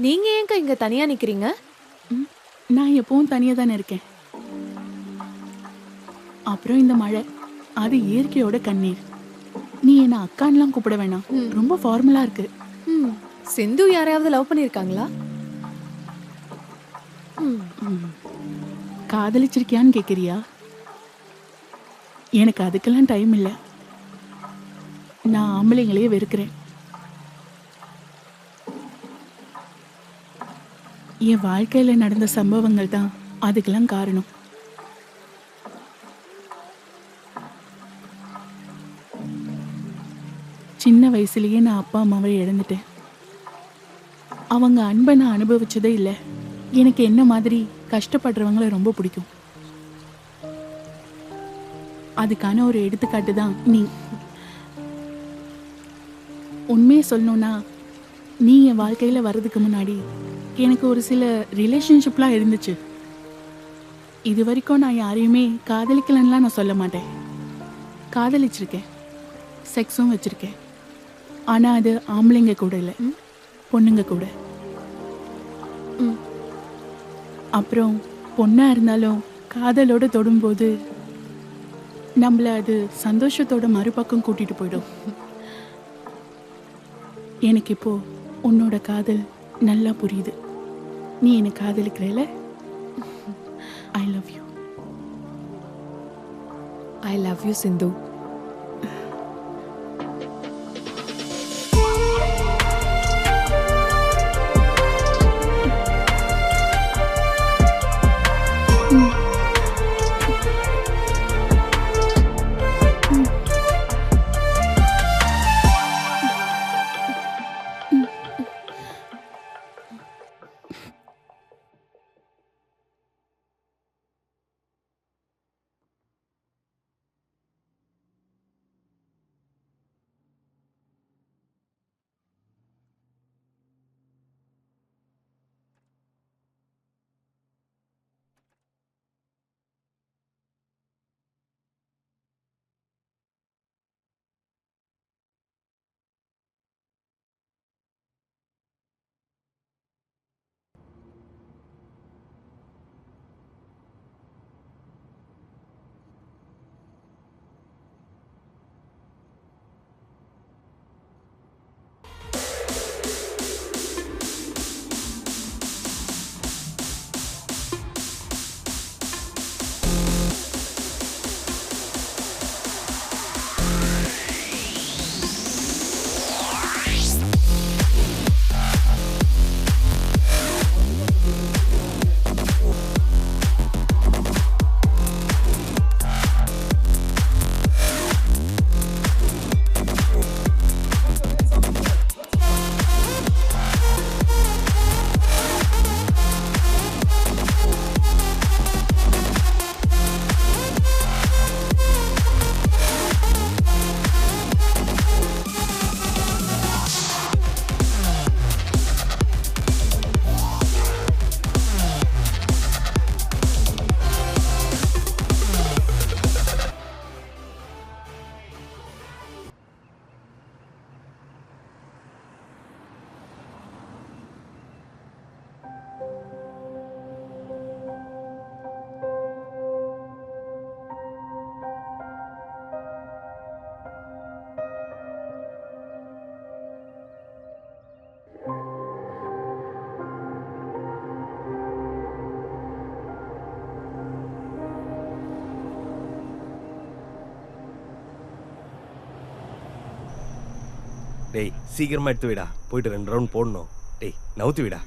நீங்க ஏங்க இங்க தனியா நிக்கிறீங்க? நான் எப்பவும் தனியா தானே இருக்கேன். அப்புறம் இந்த மழை, அது இயற்கையோட கண்ணீர். நீ என்ன அக்கான்லாம் கூப்பிட வேணாம், ரொம்ப ஃபார்மலா இருக்கு. சிந்து யாரையாவது லவ் பண்ணிருக்காங்களா? காதலிச்சிருக்கியான்னு கேக்குறியா? எனக்கு அதுக்கெல்லாம் டைம் இல்லை. நான் ஆம்பளைங்களையே வெறுக்கிறேன். என் வாழ்க்கையில நடந்த சம்பவங்கள் தான் அதுக்கெல்லாம் காரணம். சின்ன வயசுலயே நான் அப்பா அம்மாவை இழந்துட்டேன். அவங்க அன்பை நான் அனுபவிச்சதே இல்லை. எனக்கு என்ன மாதிரி கஷ்டப்படுறவங்களை ரொம்ப பிடிக்கும். அதுக்கான ஒரு எடுத்துக்காட்டு தான் நீ. உண்மையை சொல்லணும்னா, நீ என் வாழ்க்கையில வர்றதுக்கு முன்னாடி எனக்கு ஒரு சில ரிலேஷன்ஷிப்லாம் இருந்துச்சு. இது வரைக்கும் நான் யாரையுமே காதலிக்கலன்னுலாம் நான் சொல்ல மாட்டேன். காதலிச்சிருக்கேன், செக்ஸும் வச்சிருக்கேன். ஆனால் அது ஆம்பளைங்க கூட இல்லை, பொண்ணுங்க கூட. அப்புறம் பொண்ணாக இருந்தாலும் காதலோடு தொடும்போது நம்மளை அது சந்தோஷத்தோட மறுபக்கம் கூட்டிகிட்டு போயிடும். எனக்கு இப்போ உன்னோட காதல் நல்லா புரியுது. நீ என்னை காதலிக்கிறல? I love you. I love you Sindhu. டேய் சீக்கிரமா எடுத்து விடா, போயிட்டு 2 ரவுண்ட் போடணும். டேய் நவுத்து விடா.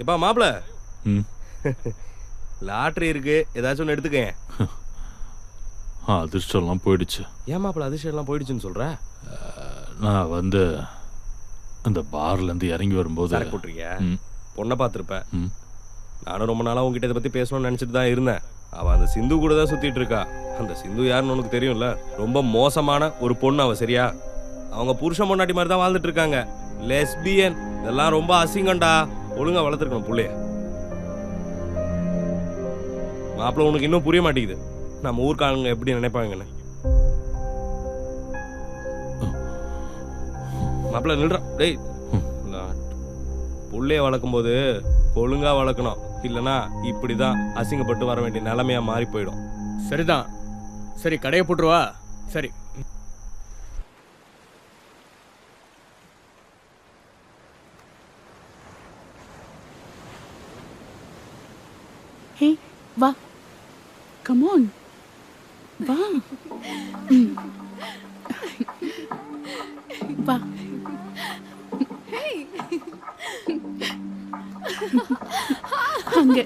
எப்பா மாப்பிள லாட்ரி இருக்கு, ஏதாச்சும் ஒன்று எடுத்துக்கேன். அதிர்ஷ்டம்லாம் போயிடுச்சு. ஏன் மாப்பிள அதிர்ஷ்டம்லாம் போயிடுச்சுன்னு சொல்ற? நான் வந்து அந்த பார்லேருந்து இறங்கி வரும்போது சரக்கு போட்டிருக்கியா? பொண்ணை பார்த்துருப்ப. நானும் ரொம்ப நாளாக உங்ககிட்ட இதை பற்றி பேசணும்னு நினச்சிட்டு தான் இருந்தேன். அவள் அந்த சிந்து கூட தான் சுற்றிட்டு இருக்கா. அந்த சிந்து யாருன்னு உனக்கு தெரியும்ல, ரொம்ப மோசமான ஒரு பொண்ணு அவள். சரியா? அவங்க புருஷன் பொண்டாட்டி மாதிரி தான் வாழ்ந்துட்டு இருக்காங்க. லெஸ்பியன், இதெல்லாம் ரொம்ப அசிங்கண்டா. ஒழுங்கா வளர்த்துருக்கணும் புள்ளைய. மாப்பிள்ள உனக்கு இன்னும் புரிய மாட்டேங்குது நம்ம ஊர்க்காரங்க எப்படி நினைப்பாங்கன்னு. மாப்பிள்ள நில்றா. டேய் புள்ளைய வளர்க்கும் போது ஒழுங்கா வளர்க்கணும், இல்லைன்னா இப்படிதான் அசிங்கப்பட்டு வர வேண்டிய நிலைமையா மாறி போயிடும். சரிதான். சரி கடையை போட்டுருவா. சரி ஹே வா, கம் ஆன் வா. வா. அங்க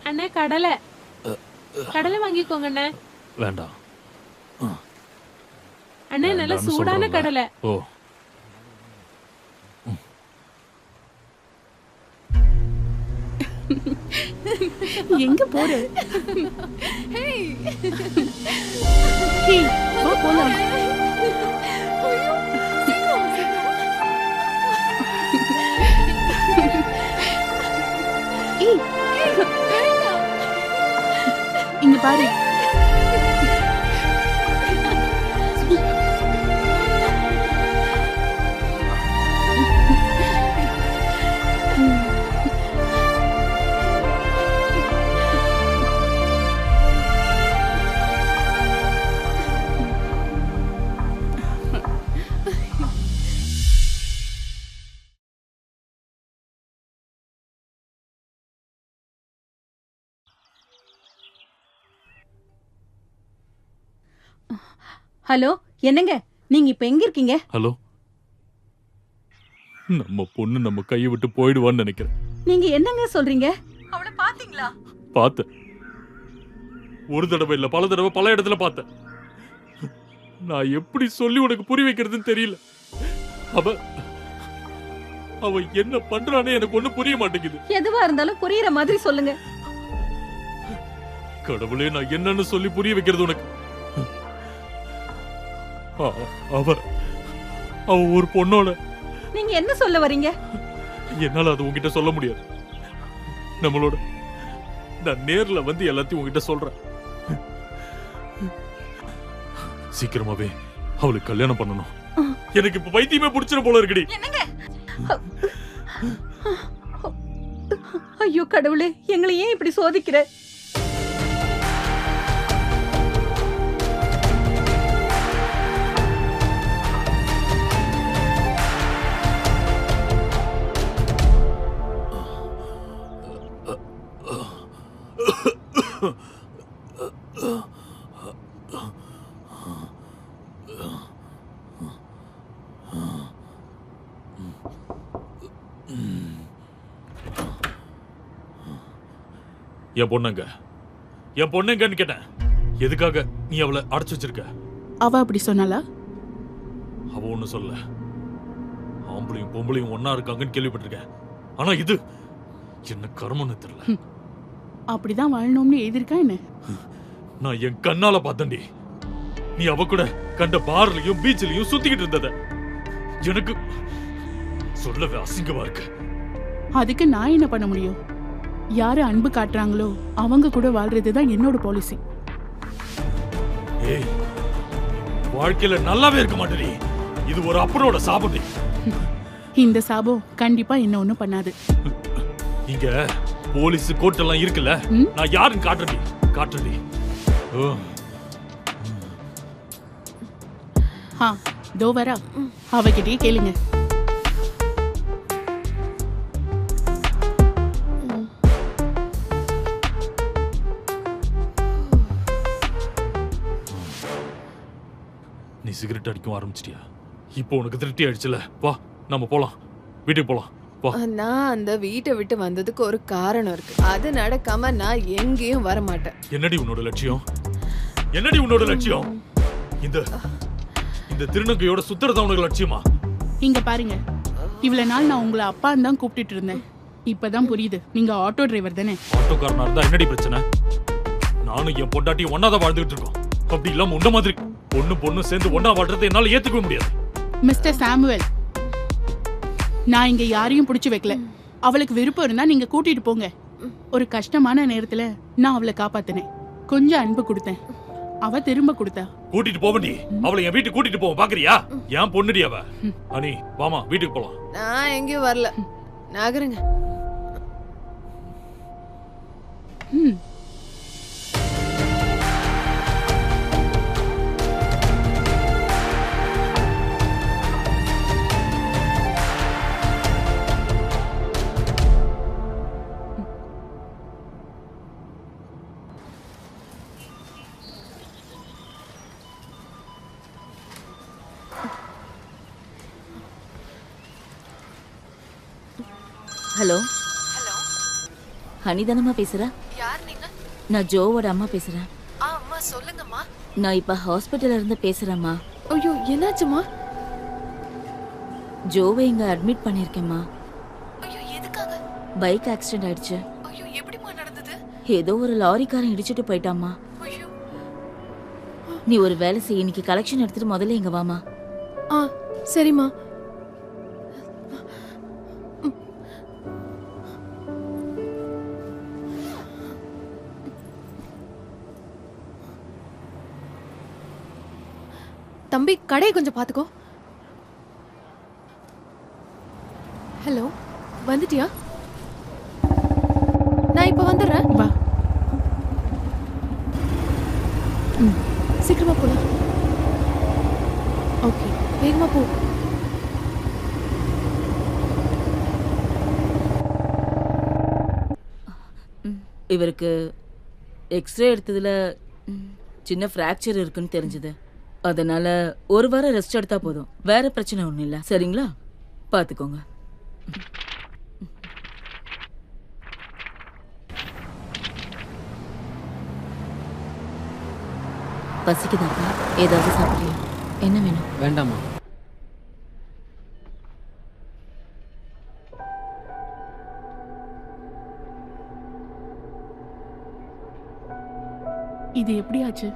அண்ணே கடலை கடலை வாங்கிக்கோங்க அண்ணே. வேண்டாம் அண்ணே, நல்ல சூடான கடலை. ஓ எங்க போற? வா போலாம். இங்க பாரு. ஹலோ, என்னங்க நீங்க இப்ப எங்க இருக்கீங்க? ஹலோ, நம்ம பொண்ணு நம்ம கையை விட்டு போயிடுவான்னு நினைக்கிறேன். நீங்க என்னங்க சொல்றீங்க? அவளை பாத்தீங்களா? பார்த்தேன். ஒரு தடவை இல்ல, பல தடவை பல இடத்துல பார்த்தேன். நான் எப்படி சொல்லி உனக்கு புரிய வைக்கிறதுன்னு தெரியல. அவ என்ன பண்றானே எனக்கு ஒண்ணு புரிய மாட்டேங்குது. எதுவா இருந்தாலும் புரியுற மாதிரி சொல்லுங்க. கடவுளே, நான் என்னன்னு சொல்லி புரிய வைக்கிறது உனக்கு? அவ ஒரு பொண்ணோட. நீங்க என்ன சொல்ல வரீங்க? என்னால அது உங்ககிட்ட சொல்ல முடியாது. நம்மளோட நான் நேர்ல வந்து எல்லாத்தையும் உங்ககிட்ட சொல்றேன். சீக்கிரமாவே அவளுக்கு கல்யாணம் பண்ணணும். எனக்கு இப்ப பைத்தியமே பிடிச்சிட போல இருக்குடி. ஐயோ கடவுளே, எங்களை ஏன் இப்படி சோதிக்கிற? என் பொண்ணுங்கன்னு கேட்டேன். எதுக்காக நீ அவளை அடைச்சு வச்சிருக்க? அவ அப்படி சொன்னாலா? அவ ஒண்ணு சொல்ல. ஆம்பளையும் பொம்பளையும் ஒன்னா இருக்காங்கன்னு கேள்விப்பட்டிருக்கேன். ஆனா இது என்ன கர்மம்னு தெரியல. அப்படிதான் வாழணும்னு எழுதிருக்கா என்ன? நான் என் கண்ணால பார்த்தேன்டி. நீ அவ கூட கண்ட பார்லயும் பீச்லயும் சுத்திக்கிட்டு இருந்தத எனக்கு சொல்லவே அசிங்கமா இருக்கு. அதுக்கு நான் என்ன பண்ண முடியும்? யாரு அன்பு காட்டுறாங்களோ அவங்க கூட வாழ்றதுதான் என்னோட பாலிசி. ஏய், வாழ்க்கையில நல்லாவே இருக்க மாட்டேடி. இது ஒரு அப்பனோட சாபம். இந்த சாபம் கண்டிப்பா என்ன ஒண்ணும் பண்ணாது. இங்க போலீஸ் கோர்ட் எல்லாம் இருக்குல்ல, நான் யாருன்னு காட்டுறடி. தோ வரா, அவகிட்டயே கேளுங்க. நீ சிகரெட் அடிக்க ஆரம்பிச்சிட்டியா? இப்போ உனக்கு திருப்தி ஆயிடுச்சுல, வா நம்ம போலாம், வீட்டுக்கு போலாம். நான் அந்த வீட்டை விட்டு வந்ததுக்கு ஒரு காரணம் இருக்கு. அது நடக்காம நான் எங்கேயும் வர மாட்டேன். என்னடி உன்னோட லட்சியம்? என்னடி உன்னோட லட்சியம்? இந்த திருநங்கையோட சுத்துறதா உனக்கு லட்சியமா? இங்க பாருங்க, இவ்வளவு நாள் நான் உங்களை அப்பான்னு தான் கூப்பிட்டு இருந்தேன். இப்பதான் புரியுது, நீங்க ஆட்டோ டிரைவர் தானே. ஆட்டோக்காரனா இருந்தா என்னடி பிரச்சனை? நானும் என் பொண்டாட்டியும் ஒன்னாதான் வாழ்ந்துட்டு இருக்கோம். அப்படி இல்லாம உண்ட மாதிரி பொண்ணு சேர்ந்து ஒன்னா வாழ்றதை என்னால ஏத்துக்க முடியாது. மிஸ்டர் சாமுவேல், நான் இங்க யாரையும் பிடிச்சு வைக்கல. அவளுக்கு விருப்பம் இருந்தா நீங்க கூட்டிட்டு போங்க. ஒரு கஷ்டமான நேரத்துல நான் அவளை காப்பாத்தினேன். கொஞ்சம் அன்பு கொடுத்தேன், அவ திரும்ப கொடுத்தா. கூட்டிட்டு போவண்டி, அவளை என் வீட்டுக்கு கூட்டிட்டு போவோம். பாக்குறியா? என் பொண்ணுடி அவ. அனி வாமா, வீட்டுக்கு போலாம். நான் எங்கேயும் வரல, நகருங்க. ஹலோ ஹனிதானம்மா பேசுற? யார் நீங்க? நான் ஜோவோட அம்மா பேசுறேன். அம்மா சொல்லுங்கம்மா. நான் இப்ப ஹாஸ்பிட்டல்ல இருந்து பேசுறேம்மா. ஐயோ, என்னாச்சுமா? ஜோவை இங்க அட்மிட் பண்ணிருக்கேம்மா. ஐயோ, எதுக்காக? பைக் ஆக்சிடென்ட் ஆயிடுச்சு. ஐயோ, எப்படிமா நடந்தது? ஏதோ ஒரு லாரிக்காரன் இடிச்சிட்டு போயிட்டாமா. ஐயோ. நீ ஒரு வேலை செய், இன்னைக்கு கலெக்ஷன் எடுத்துட்டு முதல்ல இங்க வாமா. சரிம்மா. தம்பி, கடையை கொஞ்சம் பாத்துக்கோ. ஹலோ, வந்துட்டியா? நான் இப்ப வந்துடுறேன். வா. சீக்கிரமா போலாம். ஓகே, வேகமா போ. இவருக்கு எக்ஸ்ரே எடுத்ததுல சின்ன ஃப்ராக்சர் இருக்குன்னு தெரிஞ்சது. அதனால ஒரு வாரம் ரெஸ்ட் எடுத்தா போதும், வேற பிரச்சனை ஒன்றும் இல்லை. சரிங்களா? பார்த்துக்கோங்க. பசிக்குதாப்பா? ஏதாவது சாப்பிட்றியா? என்ன வேணும்? வேண்டாமா. இது எப்படி ஆச்சு?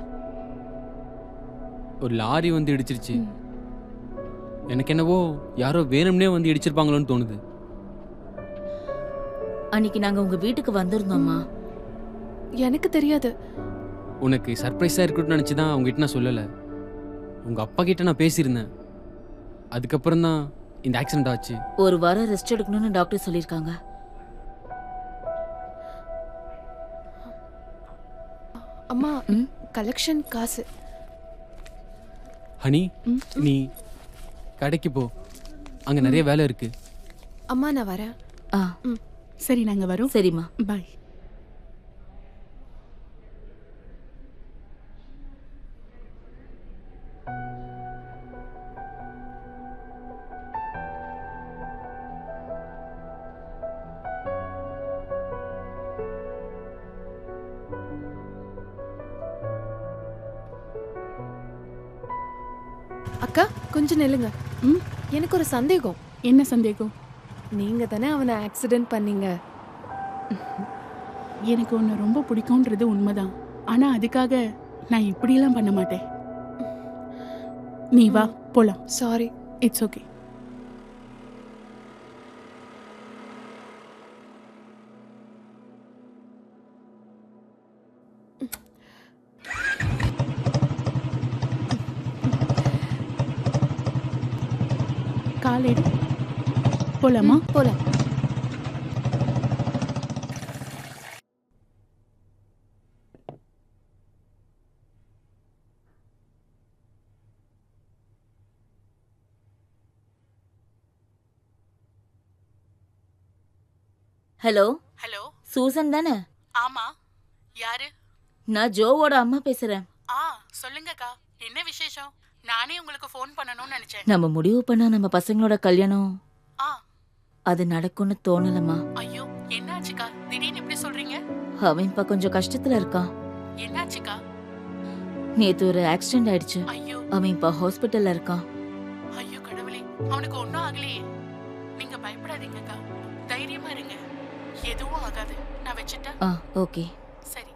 ஒரு லாரி வந்து இடிச்சிருச்சு. எனக்கு என்னவோ யாரோ வேணும்னே வந்து இடிச்சிருப்பாங்களோன்னு தோணுது. அன்னைக்கு நாங்க உங்க வீட்டுக்கு வந்திருந்தோம்மா. எனக்கு தெரியாது. உனக்கு சர்ப்ரைஸா இருக்கணும்னு நினைச்சுதான் உங்ககிட்ட நான் சொல்லல. உங்க அப்பா கிட்ட நான் பேசியிருந்தேன். அதுக்கப்புறம் தான் இந்த ஆக்சிடென்ட் ஆச்சு. ஒரு வாரம் ரெஸ்ட் எடுக்கணும்னு டாக்டர் சொல்லியிருக்காங்க. அம்மா, கலெக்ஷன் காசு. ஹனி, நீ கடைக்கு போ, அங்க நிறைய வேலை இருக்கு. அம்மா, நான் வரேன். சரி, நாங்க வரோம். சரிம்மா, பாய். அக்கா, கொஞ்சம் நில்லுங்க. எனக்கு ஒரு சந்தேகம். என்ன சந்தேகம்? நீங்க தானே அவனை ஆக்சிடென்ட் பண்ணீங்க. எனக்கு உன்னை ரொம்ப பிடிக்கும்ன்றது உண்மைதான். ஆனா அதுக்காக நான் இப்படியெல்லாம் பண்ண மாட்டேன். நீ வா போலாம். சாரி. It's okay. காலேடு போலாமா? போலாம். ஹலோ ஹலோ, சூசன் தானே? ஆமா. யாரு? நான் ஜோவோட அம்மா பேசுறேன். சொல்லுங்கக்கா, என்ன விசேஷம்? நானே உங்களுக்கு ஃபோன் பண்ணணும்னு நினைச்சேன். நம்ம முடிவு பண்ணா நம்ம பசங்களோட கல்யாணம் அது நடக்கும்னு தோணலமா. ஐயோ, என்னாச்சுக்கா? திடீர்னு இப்படி சொல்றீங்க? அவன் இப்ப கொஞ்சம் கஷ்டத்துல இருக்கான். என்னாச்சுக்கா? நேத்து ஒரு ஆக்சிடென்ட் ஆயிடுச்சு. அவன் இப்ப ஹாஸ்பிட்டல்ல இருக்கான். ஐயோ கடவுளே, அவனுக்கு ஒன்றும் ஆகலையே. நீங்க பயப்படாதீங்கக்கா, தைரியமா இருங்க. எதுவும் ஆகாது. நான் வச்சுட்டா? ஓகே. சரி.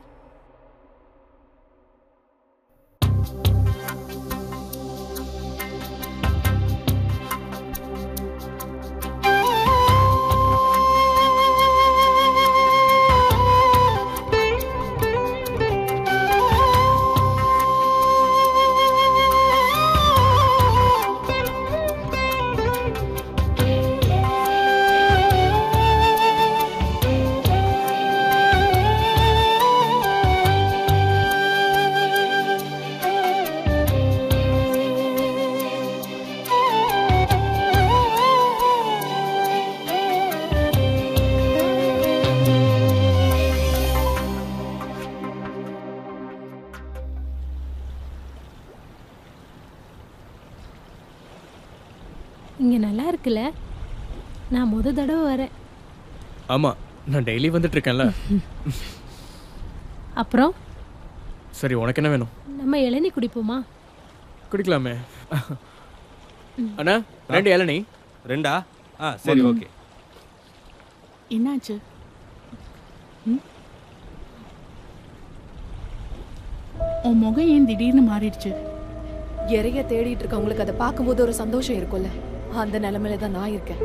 இங்கே நல்லா இருக்குல்ல? நான் முத தடவை வரேன். ஆமாம், நான் டெய்லி வந்துட்டு இருக்கேன்ல. அப்புறம் சரி, உனக்கு என்ன வேணும்? நம்ம இளநீ குடிப்போமா? குடிக்கலாமே. அண்ணா, 2 இளநீ. 2ஆ? சரி, ஓகே. என்னாச்சு? உன் முகம் ஏன் திடீர்னு மாறிடுச்சு? இறைய தேடிட்டு இருக்கவங்களுக்கு அதை பார்க்கும்போது ஒரு சந்தோஷம் இருக்கும்ல, அந்த நிலைமையில தான் நான் இருக்கேன்.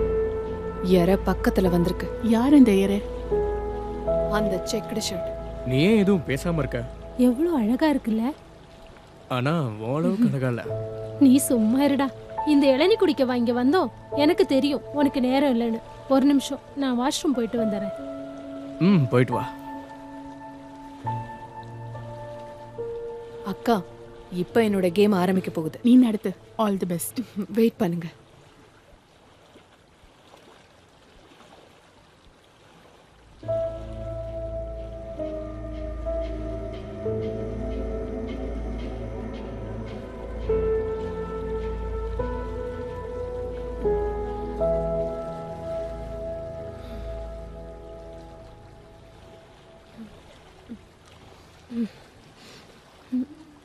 இறை பக்கத்துல வந்திருக்கு. யார் இந்த இறை? அந்த செக்டு ஷர்ட். நீ ஏன் எதுவும் பேசாம இருக்க? எவ்வளோ அழகா இருக்குல்ல? ஆனா ஓளவுக்கு அழகா இல்ல. நீ சும்மா இருடா. இந்த இளநீ குடிக்க வாங்க வந்தோம். எனக்கு தெரியும் உனக்கு நேரம் இல்லைன்னு. ஒரு நிமிஷம், நான் வாஷ்ரூம் போயிட்டு வந்துடுறேன். போயிட்டு வா. அக்கா, இப்போ என்னோட கேம் ஆரம்பிக்க போகுது. நீ நடத்து. All the best. வெயிட் பண்ணுங்க.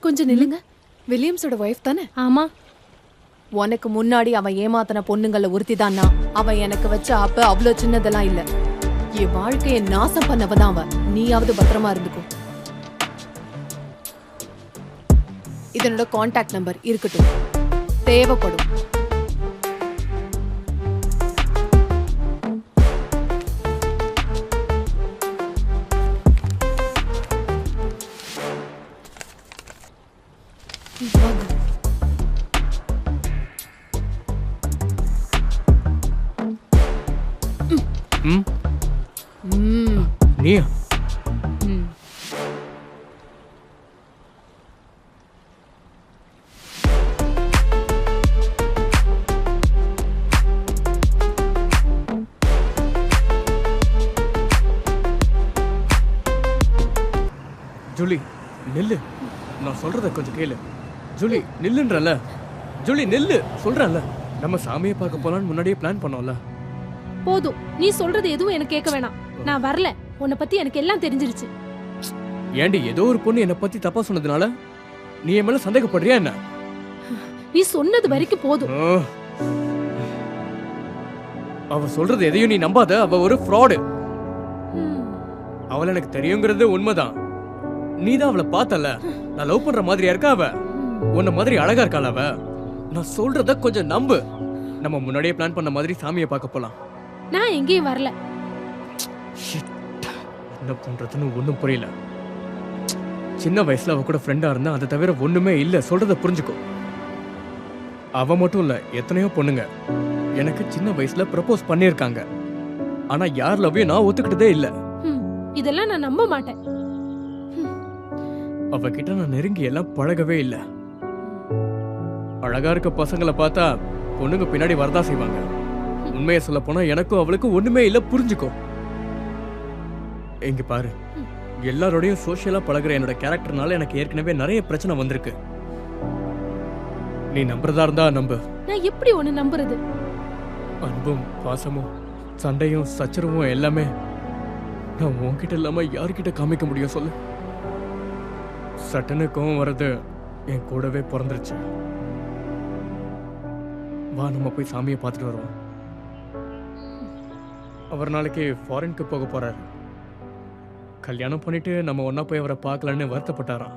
கொஞ்சம் நில்லுங்க. வில்லியம்ஸோட வைஃப் தானே? ஆமா. உனக்கு முன்னாடி அவன் ஏமாத்தின பொண்ணுங்கள ஒருத்தி தான்னா. அவன் எனக்கு வச்ச அப்ப அவ்வளவு சின்னதெல்லாம் இல்ல. என் வாழ்க்கையை நாசம் பண்ணவதான் அவன். நீயாவது பத்திரமா இருந்துக்கும். இதனோட கான்டாக்ட் நம்பர் இருக்கட்டும், தேவைப்படும். நீயா? ஜூலி நில்லு, நான் சொல்றத கொஞ்சம் கேளு. ஜூலி நில்லுன்றல. ஜூலி நில்லு சொல்றல. நம்ம சாமியை பார்க்க போலான்னு முன்னாடியே பிளான் பண்ணோம்ல. போதும், நீ சொல்றது எதுவும் எனக்கு கேட்க வேணாம். நான் வரல. உன்னை பத்தி எனக்கு எல்லாம் தெரிஞ்சிருச்சு. ஏண்டி ஏதோ ஒரு பொண்ணு என்னை பத்தி தப்பா சொன்னதுனால நீ என் மேல சந்தேகப்படுறியா என்ன? நீ சொன்னது வரைக்கும் போதும். அவ சொல்றது எதையும் நீ நம்பாத. அவ ஒரு ஃப்ராடு. அவளை எனக்கு தெரியுங்கிறது உண்மைதான். நீ தான் அவளை பார்த்தல. நான் லவ் பண்ற மாதிரியா இருக்கா அவ? உன்ன மாதிரி அழகா இருக்காள் அவ. நான் சொல்றத கொஞ்சம் நம்பு. நம்ம முன்னாடியே பிளான் பண்ண மாதிரி சாமியை பார்க்க போலாம். நான் எங்கேயும் வரல. என்ன பண்றதுன்னு ஒன்றும் புரியல. சின்ன வயசுல அவ கூட ஃப்ரெண்டா இருந்தா, அதை தவிர ஒண்ணுமே இல்ல. சொல்றத புரிஞ்சுக்கோ. அவ மட்டும் இல்ல, எத்தனையோ பொண்ணுங்க எனக்கு சின்ன வயசுல ப்ரப்போஸ் பண்ணியிருக்காங்க. ஆனா யார் லவ்வையும் நான் ஒத்துக்கிட்டதே இல்ல. இதெல்லாம் நான் நம்ப மாட்டேன். அவகிட்ட நான் நெருங்கி எல்லாம் பழகவே இல்ல. அழகா இருக்க பசங்களை பார்த்தா பொண்ணுங்க பின்னாடி வரதா செய்வாங்க. உண்மையை சொல்ல போனா எனக்கும் அவளுக்கும் ஒண்ணுமே இல்ல, புரிஞ்சுக்கோ. இங்க பாரு, எல்லாரோடையும் சோஷியலா பழகுற என்னோட கேரக்டர்னால எனக்கு ஏற்கனவே நிறைய பிரச்சனை வந்திருக்கு. நீ நம்புறதா இருந்தா நம்பு. நான் எப்படி ஒன்னு நம்புறது? அன்பும் பாசமும் சண்டையும் சச்சரவும் எல்லாமே நான் உன்கிட்ட இல்லாம யார்கிட்ட காமிக்க முடியும் சொல்லு? சட்டன்னு கோவம் வர்றது என் கூடவே பிறந்துருச்சு. வா, நம்ம போய் சாமியை பார்த்துட்டு வருவோம். அவர் நாளைக்கு ஃபாரினுக்கு போக போறாரு. கல்யாணம் பண்ணிட்டு நம்ம ஒன்னா போய் அவரை பார்க்கலான்னு வருத்தப்பட்டாராம்.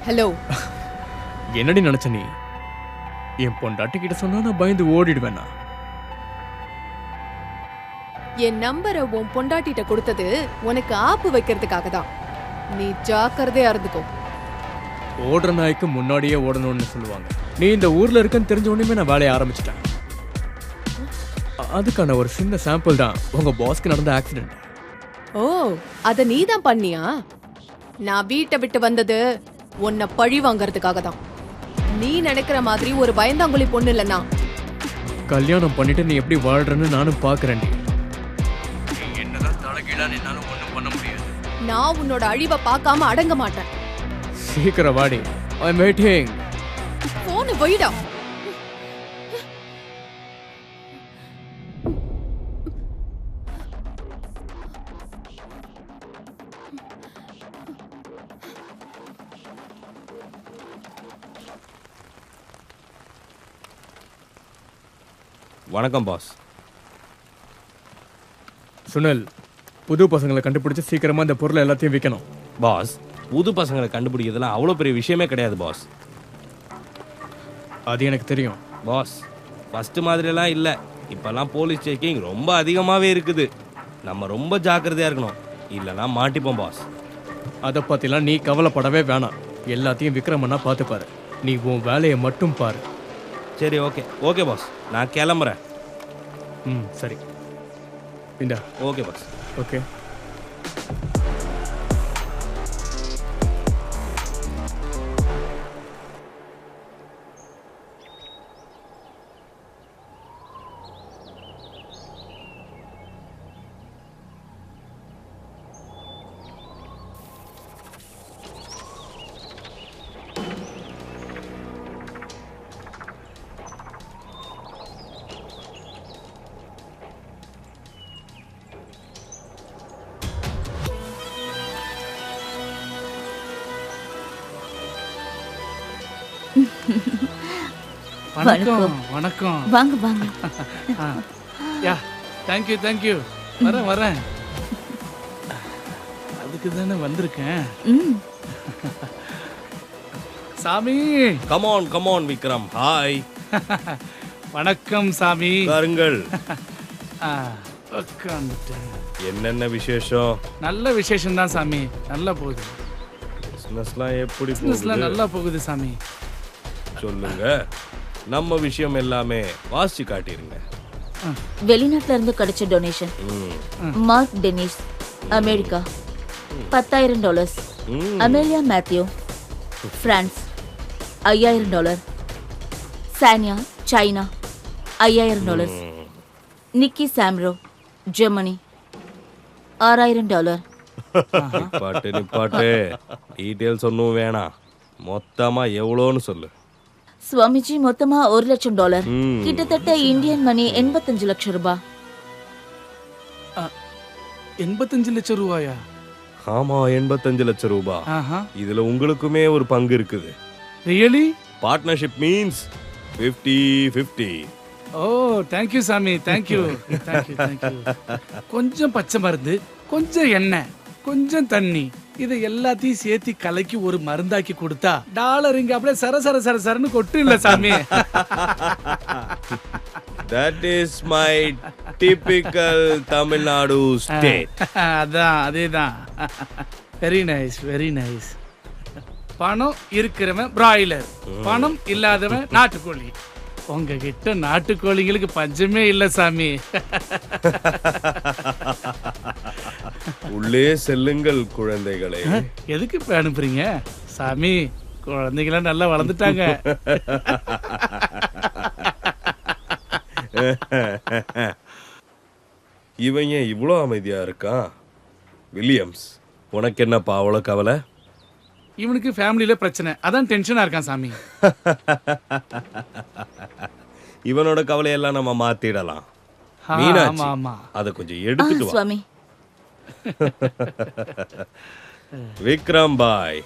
ஹலோ. என்னடி நினைச்ச நீ? என் பொண்டாட்டி கிட்ட சொன்னா நான் பயந்து ஓடிடுவேனா? என் நம்பரை உன் பொண்டாட்டிட்ட கொடுத்தது உனக்கு ஆப்பு வைக்கிறதுக்காக தான். நீ ஜாக்கிரதையா இருந்துக்கோ. ஓடுற நாய்க்கு முன்னாடியே ஓடணும்னு சொல்லுவாங்க. நீ இந்த ஊர்ல இருக்கன்னு தெரிஞ்ச உடனே நான் வேலையை ஆரம்பிச்சிட்டேன். அதுக்கான ஒரு சின்ன சாம்பிள் தான் உங்க பாஸ்க்கு நடந்த ஆக்சிடென்ட். ஓ, அத நீ தான் பண்ணியா? நான் வீட்டை விட்டு வந்தது உன்னை பழி வாங்கறதுக்காக தான். நீ நினைக்கிற மாதிரி ஒரு பயந்தாங்குழி பொண்ணு இல்லைன்னா. கல்யாணம் பண்ணிட்டு நீ எப்படி வாழ்றன்னு நானும் பாக்குறேன். நீ என்னதான் தலைகீழா நின்னாலும் ஒண்ணும் பண்ண முடியாது. நான் உன்னோட அழிவை பார்க்காம அடங்க மாட்டேன். சீக்கிரம் வாடி. ஐ அம் வெயிட்டிங். போன் வைடா. வணக்கம் பாஸ். சுனில், புது பசங்களை கண்டுபிடிச்சு சீக்கிரமா இந்த பொருளை எல்லாத்தையும் விற்கணும். பாஸ், புது பசங்களை கண்டுபிடிக்கிறதுலாம் அவ்வளோ பெரிய விஷயமே கிடையாது பாஸ். அது எனக்கு தெரியும் பாஸ். ஃபர்ஸ்ட் மாதிரியெல்லாம் இல்லை. இப்போல்லாம் போலீஸ் செக்கிங் ரொம்ப அதிகமாகவே இருக்குது. நம்ம ரொம்ப ஜாக்கிரதையாக இருக்கணும், இல்லைன்னா மாட்டிப்போம் பாஸ். அதை பற்றிலாம் நீ கவலைப்படவே வேணாம். எல்லாத்தையும் விக்ரமண்ணா பார்த்துப்பாரு. நீ உன் வேலையை மட்டும் பாரு. சரி, ஓகே ஓகே பாஸ், நான் கிளம்புறேன். சரி, இந்த ஓகே பாஸ். ஓகே. வணக்கம். வணக்கம். வாங்க வாங்க. யா, தேங்க்யூ தேங்க்யூ. வரேன். அதுக்கு தானே வந்திருக்கேன். சாமி. கமான் விக்ரம். ஹாய். வணக்கம் சாமி. வாருங்கள். உட்காந்துட்டேன். என்னென்ன விசேஷம்? நல்ல விசேஷம் தான் சாமி. நல்லா போகுது. பிசினஸ்லாம் எப்படி போகுது? பிசினஸ்லாம் நல்லா போகுது சாமி. சொல்லுங்க. நம்ம விஷயம் எல்லாமே வாசி காட்டிருங்க. வெளிநாட்டுல இருந்து கிடைச்ச donation. Mark Dennis, America, $10,000. Amelia Matthew, France, $5,000. Sania, China, $5,000. Nikki Samro, Germany, $6,000. நிப்பாட்டு. டீட்டெயில்ஸ் ஒன்றும் வேணாம். மொத்தமா எவ்வளோன்னு சொல்லு. சுவாமிஜி மொத்தமா $1,00,000 ம். கிட்டத்தட்ட இந்தியன் மணி 85 லட்சம் ரூபாய். 85 லட்சம் ரூபாயா? ஆமா, 85 லட்சம் ரூபாய். ஆஹா. இதுல உங்களுக்குமே ஒரு பங்கு இருக்குது. ரியலி? Partnership means 50-50. ஓ, தேங்க்யூ சாமி, தேங்க்யூ தேங்க்யூ தேங்க்யூ. கொஞ்சம் பச்சை மருந்து, கொஞ்சம் எண்ணெய், கொஞ்சம் தண்ணி, இதை எல்லாத்தையும் சேர்த்து கலக்கி ஒரு மருந்தாக்கி கொடுத்தா டாலர் இங்க அப்படியே சர சர சர சரன்னு கொட்டு இல்ல சாமி. That is my typical Tamil Nadu state. அதான், அதேதான். Very nice, very nice. பணம் இருக்கிறவன் பிராய்லர், பணம் இல்லாதவன் நாட்டுக்கோழி. உங்ககிட்ட நாட்டுக்கோழிங்களுக்கு பஞ்சமே இல்ல சாமி. உள்ளே செல்லுங்கள் குழந்தைகளே. எதுக்கு இப்ப அனுப்புறீங்க சாமி? குழந்தைங்களாம் நல்லா வளர்ந்துட்டாங்க. இவன் ஏன் இவ்வளோ அமைதியா இருக்கான்? வில்லியம்ஸ், உனக்கு என்னப்பா அவ்வளோ கவலை? இவனுக்கு ஃபேமிலியில பிரச்சனை, அதான் டென்ஷனா இருக்கான் சாமி. இவனோட கவலையெல்லாம் நம்ம மாத்திடலாம். ஆ, மீனாட்சி, ஆமா, ஆமா. அதை கொஞ்சம் எடுத்துட்டு வா. சுவாமி. விக்ரம் பாய்,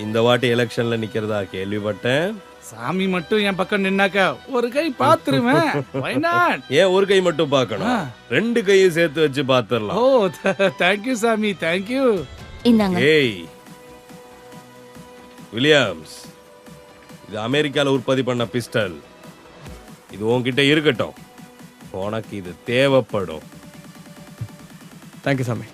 இந்த வாட்டி எலெக்ஷன்ல நிக்கிறதா கேள்விப்பட்டேன். சாமி மட்டும் என் பக்கம் நின்னாக்க ஒரு கை பாத்துருவேன். Why not? ஏன் ஒரு கை மட்டும் பார்க்கணும்? ரெண்டு கையும் சேர்த்து வச்சு பாத்துறலாம். ஓ, தேங்க்யூ சாமி, தேங்க்யூ. இந்தாங்க. ஏய் வில்லியம்ஸ், இது அமெரிக்கால உற்பத்தி பண்ண பிஸ்டல். இது உன்கிட்ட இருக்கட்டும், உனக்கு இது தேவைப்படும். தேங்க்யூ சாமி.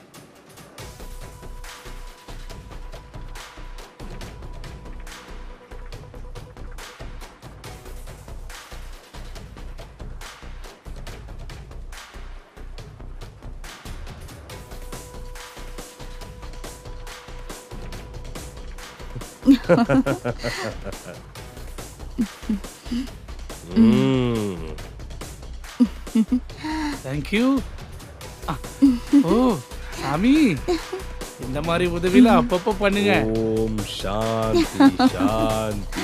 தேங்க்யூ. ஓ சாமி, இந்த மாதிரி உதவியில அப்பப்ப பண்ணுங்க. ஓம் சாந்தி சாந்தி.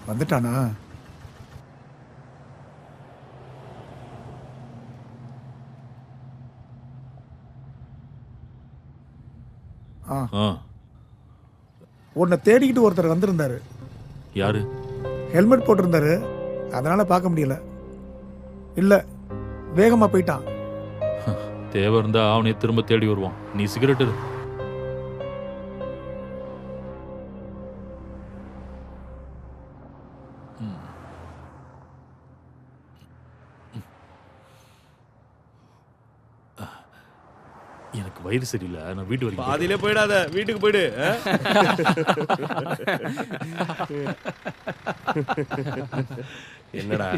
வந்துட்டானா? உன்னை தேடிக்கிட்டு ஒருத்தர் வந்திருந்தாரு. யாரு? ஹெல்மெட் போட்டிருந்தாரு, அதனால பார்க்க முடியல. இல்ல, வேகமா போயிட்டான். தேவை இருந்தா அவனை திரும்ப தேடி வருவான். நீ சிகரெட் எடு. எனக்கு வயிறு சரியில்லை, நான் வீட்டு வரைக்கும் பாதியிலே போயிடாத, வீட்டுக்கு போயிடு. என்னடா?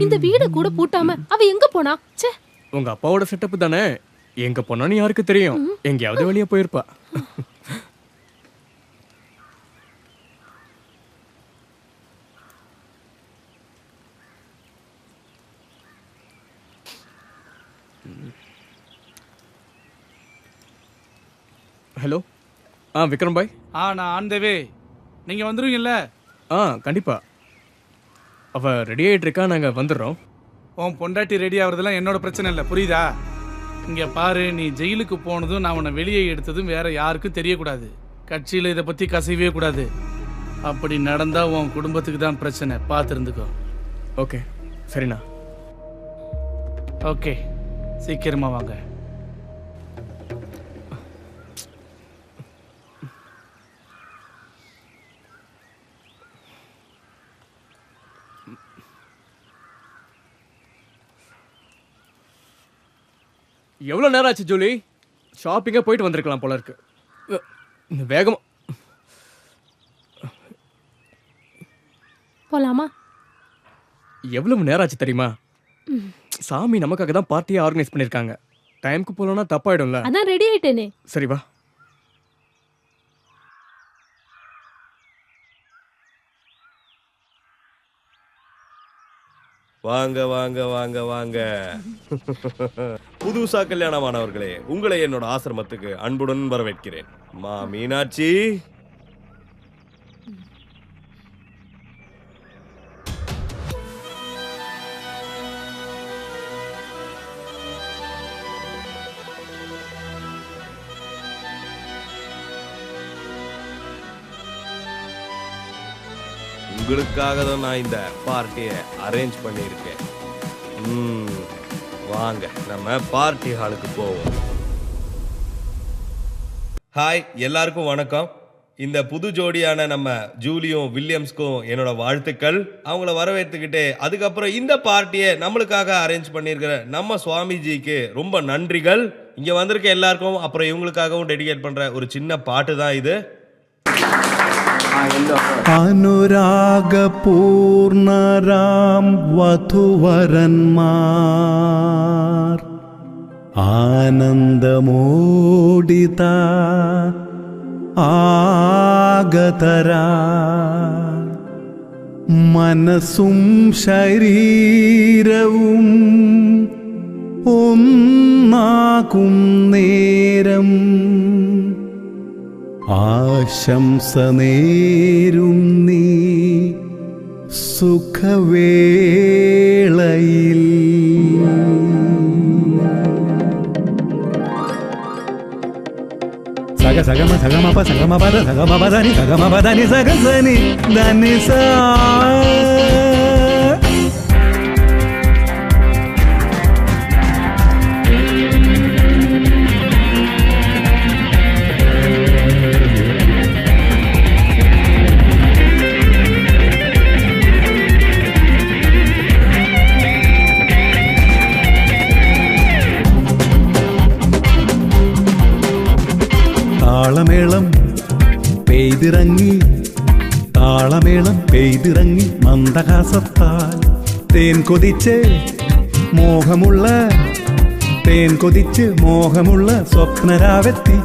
இந்த வீட கூட பூட்டாம அவ எங்க போனா? ச்சே. உங்க அப்பாவோட செட்டப் தானே, எங்க போனான்னு யாருக்கு தெரியும்? எங்கேயாவது வெளியே போயிருப்பா. ஹலோ, விக்ரம் பாய். நான் ஆன் த வே. நீங்க வந்துருவீங்கல்ல? கண்டிப்பா. அவ ரெடி ஆயிட்டு இருக்கா, நாங்க வந்துடுறோம். உன் பொண்டாட்டி ரெடி ஆகுறதுலாம் என்னோட பிரச்சனை இல்லை, புரியுதா? இங்க பாரு, நீ ஜெயிலுக்கு போனதும் நான் உன்னை வெளியே எடுத்ததும் வேற யாருக்கும் தெரியக்கூடாது. கட்சியில் இதை பத்தி கசையவே கூடாது. அப்படி நடந்தா உன் குடும்பத்துக்கு தான் பிரச்சனை. பார்த்து இருந்துக்கோ. ஓகே, சரிண்ணா. ஓகே, சீக்கிரமா வாங்க. எவ்வளோ நேரம் ஆச்சு ஜூலி? ஷாப்பிங்காக போயிட்டு வந்திருக்கலாம் போல இருக்கு. வேகமா போலாமா? எவ்வளவு நேரம் ஆச்சு தெரியுமா? சாமி நமக்காக தான் பார்ட்டியை ஆர்கனைஸ் பண்ணியிருக்காங்க. டைமுக்கு போகலன்னா தப்பாயிடும்ல. அதான் ரெடி ஆயிட்டேனே. சரி வா. வாங்க வாங்க வாங்க வாங்க. புதுசா கல்யாணமானவர்களே, உங்களை என்னோட ஆசிரமத்துக்கு அன்புடன் வரவேற்கிறேன். மா மீனாட்சி, உங்களுக்காக தான் நான் இந்த பார்ட்டியை அரேஞ்ச் பண்ணியிருக்கேன். வாங்க நம்ம பார்ட்டி ஹாலுக்கு போவோம். ஹாய், எல்லாருக்கும் வணக்கம். இந்த புது ஜோடியான நம்ம ஜூலியும் வில்லியம்ஸ்க்கும் என்னோட வாழ்த்துக்கள். அவங்கள வரவேற்றுக்கிட்டே அதுக்கப்புறம் இந்த பார்ட்டியை நம்மளுக்காக அரேஞ்ச் பண்ணியிருக்கிற நம்ம சுவாமிஜிக்கு ரொம்ப நன்றிகள். இங்கே வந்திருக்க எல்லாருக்கும் அப்புறம் இவங்களுக்காகவும் டெடிகேட் பண்ணுற ஒரு சின்ன பாட்டு தான் இது. അനുരാഗ പൂർണരാം വധുവരന്മാർ ആനന്ദമോടിത ആഗതരാ മനസ്സും ശരീരവും ഒന്നാകും നേരം ആശംസ നേരും നീ സുഖവേളയിൽ. സഗ സഗമ സഗമപ സഗമപദ സഗമപദനി സഗമപദനി സഗസനി ധനി സാ. താളമേളം പെയ്തിറങ്ങി താളമേളം പെയ്തിറങ്ങി മന്ദഹാസത്താൽ തേൻ കൊതിച്ച് മോഹമുള്ള തേൻ കൊതിച്ച് മോഹമുള്ള സ്വപ്നരാവെത്തി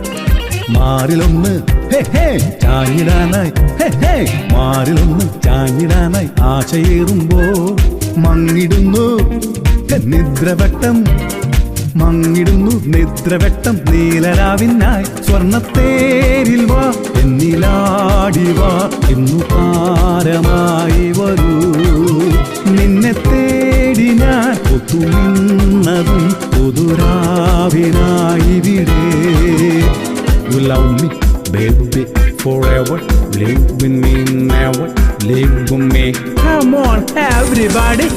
മാറിലൊന്ന് ചാഞ്ഞിടാനായി മാറിലൊന്ന് ചാഞ്ഞിടാനായി ആശയേറുമ്പോ മങ്ങിടുന്നു നിദ്രവട്ടം മങ്ങിടുന്നു നിദ്രവട്ടം നീലരാവിനായി സ്വർണത്തേരിൽ വാ എന്നിലാടി വാ ഇന്നു താരമായി വരൂ നിന്നെ തേടി ഞാൻ ഒത്തുനിന്നതും പുതുരാവിനായി വിടെ. You love me baby forever, live with me never, live with me. Come on everybody.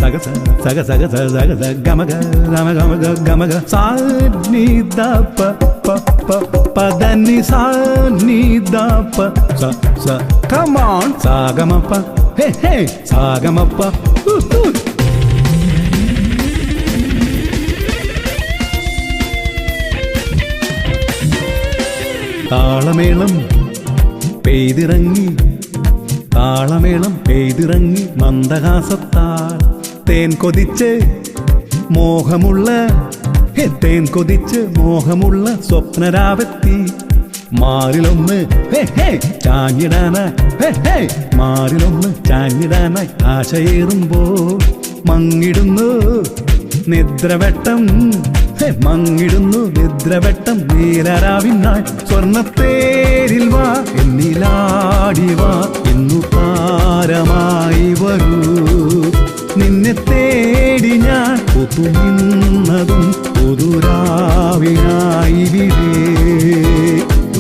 Saga saga saga saga saga gamaga gamaga gamaga sa ni da pa pa pa pa da ni sa ni da pa sa sa. Come on, sagamappa. Hey hey, sagamappa. താളമേളം പെയ്തിറങ്ങി താളമേളം പെയ്തിറങ്ങി മന്ദഹാസത്താൽ തേൻ കൊതിച്ച് മോഹമുള്ള തേൻ കൊതിച്ച് മോഹമുള്ള സ്വപ്നരാവെത്തി മാറിലൊന്ന് ചാഞ്ഞിടാനായി മാറിലൊന്ന് ചാഞ്ഞിടാനായി ആശയേറുമ്പോൾ മങ്ങിടുന്നു നിദ്രവെട്ടം മങ്ങിടുന്നു നിദ്രവെട്ടം നീലരാവിനായി സ്വർണ്ണത്തേരിൽ വാ എന്നിലാടി വാ എന്നു താരമായി വരൂ നിന്നെ തേടി ഞാൻ പുതുനിന്നതും പുതുരാവിനായി വിടേ.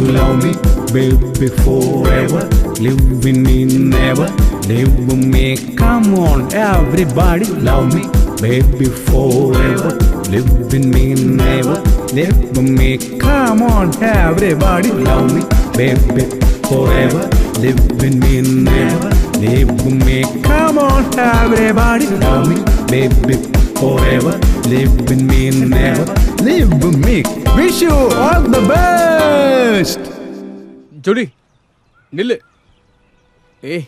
You love me, baby, forever. Live with me, never. Live with me, come on, everybody. Love me, baby, forever. Live with me, never. Live with me, come on, everybody. Love me, baby, forever. Live with me, never. Live with me, come on, everybody. Love me, baby, forever. Live with me, never. Live with me. Wish you all the best. Julie நில்லு. ஏய்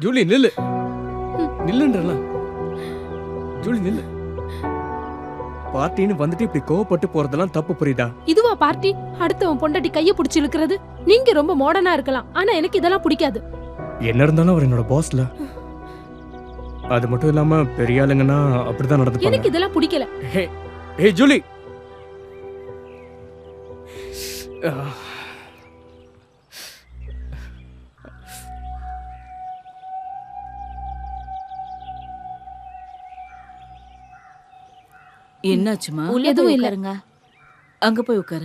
Julie நில்லு. நில்லுன்றல. Julie நில்லு. பார்ட்டின்னு வந்துட்டு இப்படி கோவப்பட்டு போறதெல்லாம் தப்பு, புரியுதா? இதுவா பார்ட்டி? அடுத்தவன் பொண்டாட்டி கையை பிடிச்சி இழுக்கிறது. நீங்க ரொம்ப மாடர்னா இருக்கலாம், ஆனா எனக்கு இதெல்லாம் பிடிக்காது. என்ன இருந்தாலும் அவர் என்னோட பாஸ்ல. அது மட்டும் இல்லாம பெரிய ஆளுங்கன்னா அப்படிதான் நடந்துப்பாங்க. எனக்கு இதெல்லாம் பிடிக்கல. ஹே ஜூலி. என்னாச்சுமா? எதுவும் இல்ல. அங்க போய் உட்கார.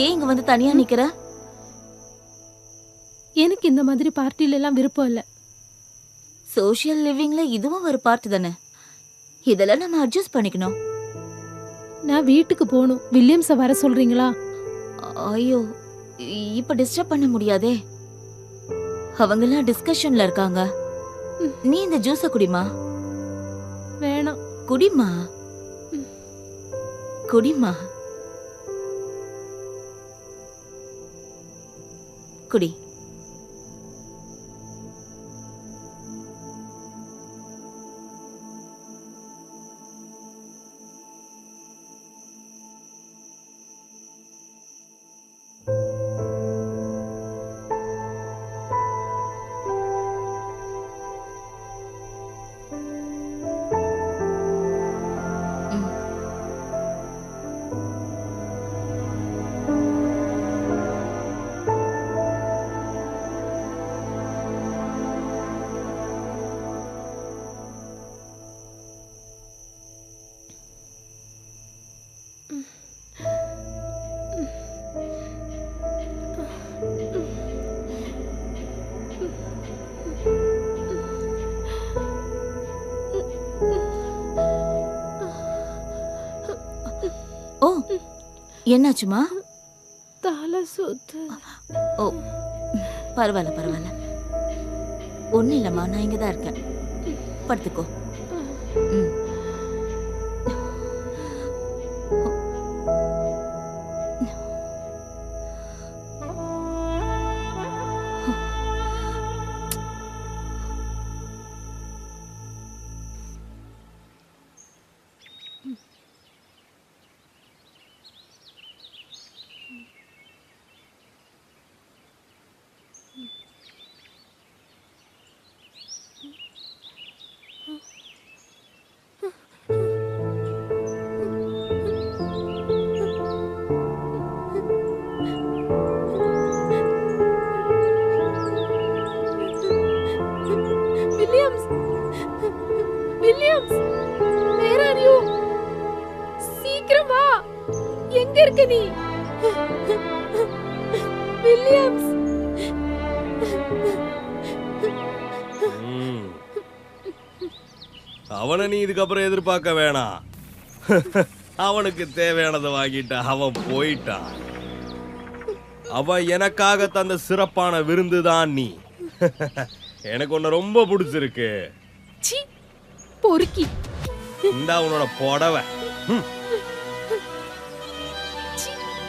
ஏன் இங்க வந்து தனியா நிக்கிற? எனக்கு இந்த மாதிரி பார்ட்டில எல்லாம் விருப்பம் இல்ல. சோஷியல் லிவிங்ல இதுவும் ஒரு பார்ட் தானே. இதெல்லாம் நம்ம அட்ஜஸ்ட் பண்ணிக்கணும். நான் வீட்டுக்கு போகணும். வில்லியம்ஸை வர சொல்றீங்களா? ஐயோ, இப்ப டிஸ்டர்ப் பண்ண முடியாதே. அவங்க எல்லாம் டிஸ்கஷன்ல இருக்காங்க. நீ இந்த ஜூஸ குடிமா. வேணாம். குடிமா. குடிமா. குடி. ஓ, என்னாச்சுமா? தலை சுத்து. ஓ, பரவாயில்ல பரவாயில்ல. ஒன்றும் இல்லைம்மா, நான் இங்கே தான் இருக்கேன். படுத்துக்கோ. ம். எங்க இருக்க நீ வில்லியம்ஸ்? அவனை நீ இதுக்கப்புறம் எதிர்பார்க்க வேணாம். அவனுக்கு தேவையானதை வாங்கிட்டு அவன் போயிட்டான். அவன் எனக்காக தந்த சிறப்பான விருந்துதான் நீ. எனக்கு உன்னை ரொம்ப பிடிச்சிருக்கு. பொறுக்கி இந்த உன்னோட புடவை.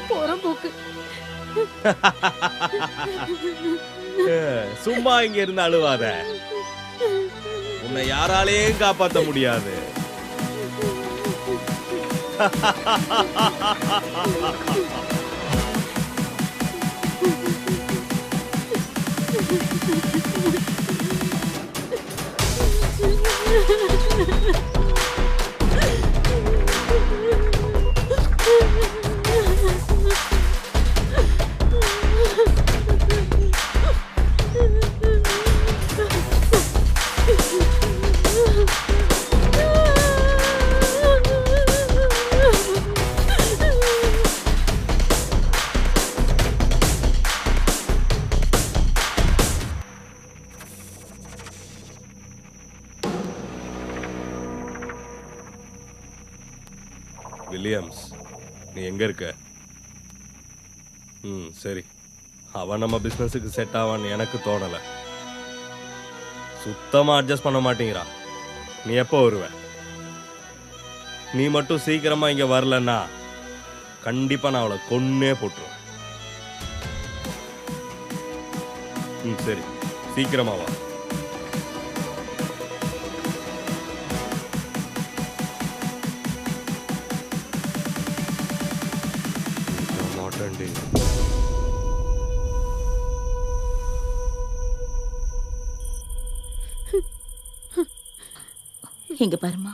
போறம்போக்கு. சும்மா இங்க இருந்து அழுவாத. உன்னை யாராலையும் காப்பாற்ற முடியாது. வில்லியம்ஸ், நீ எங்க இருக்க? சரி. அவன் நம்ம பிசினஸுக்கு செட் ஆவான்னு எனக்கு தோணல. சுத்தமா அட்ஜஸ்ட் பண்ண மாட்டேங்கிறா. நீ எப்போ வருவ? நீ மட்டும் சீக்கிரமா இங்க வரலன்னா கண்டிப்பா நான் அவளை கொன்னே போட்டுருவேன். சரி, சீக்கிரமா வா. இங்க பாருமா,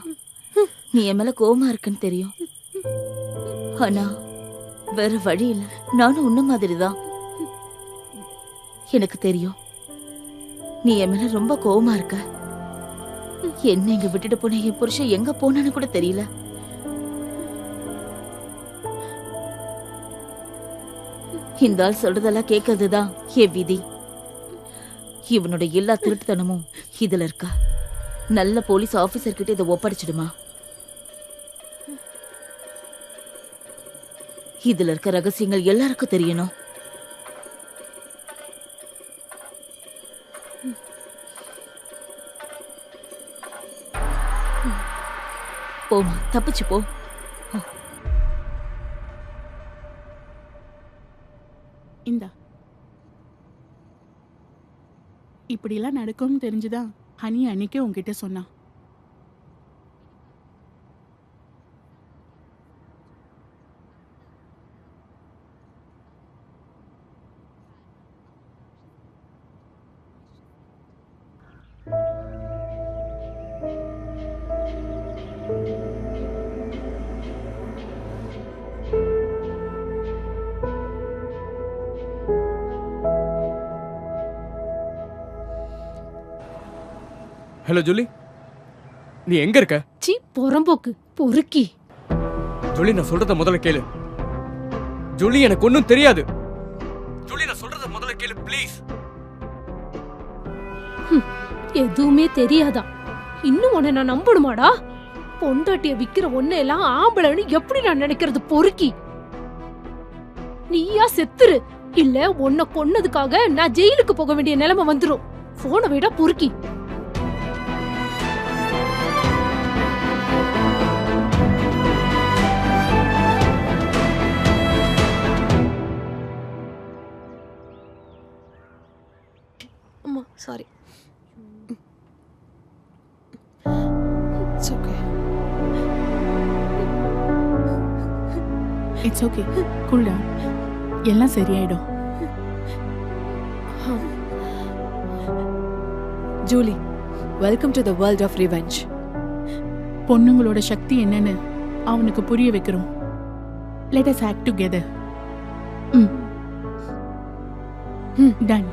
நீ என் மேல கோவமா இருக்குன்னு தெரியும். ஆனா வேற வழி இல்ல. நானும் உன்ன மாதிரிதான். எனக்கு தெரியும் நீ என் மேல ரொம்ப கோவமா இருக்க. என்ன இங்க விட்டுட்டு போன என் புருஷன் எங்க போனான்னு கூட தெரியல. இந்த ஆள் சொல்றதெல்லாம் கேட்கறதுதான் என் விதி. இவனோட எல்லா திருட்டுத்தனமும் இதுல இருக்கா. நல்ல போலீஸ் ஆபீசர் கிட்ட இதை ஒப்படைச்சிடுமா. இதுல இருக்க ரகசியங்கள் எல்லாருக்கும் தெரியணும். போமா, தப்பிச்சு போ. இந்தா, இப்படிலாம் நடக்கும்னு தெரிஞ்சுதான் ஹனி அன்னைக்கே உங்ககிட்ட சொன்னா. ஹலோ ஜூலி, நீ எங்க இருக்க? சி புறம்போக்கு பொறுக்கி. ஜூலி, நான் சொல்றத முதல்ல கேளு. ஜூலி, எனக்கு ஒன்னும் தெரியாது. ஜூலி, நான் சொல்றத முதல்ல கேளு ப்ளீஸ். எதுவுமே தெரியாதா? இன்னும் உன்னை நான் நம்பணுமாடா? பொண்டாட்டிய விக்கிற ஒன்ன எல்லாம் ஆம்பளைன்னு எப்படி நான் நினைக்கிறது? பொறுக்கி, நீயா செத்துரு. இல்ல உன்னை கொன்னதுக்காக நான் ஜெயிலுக்கு போக வேண்டிய நிலைமை வந்துரும். போனை விட பொறுக்கி. Sorry. It's okay. It's okay. Cool down. எல்லாம் சரியாயிடும். Julie, welcome to the world of revenge. பொண்ணுங்களோட சக்தி என்னன்னு அவனுக்கு புரிய வைக்கிறோம். Let us act together. Done.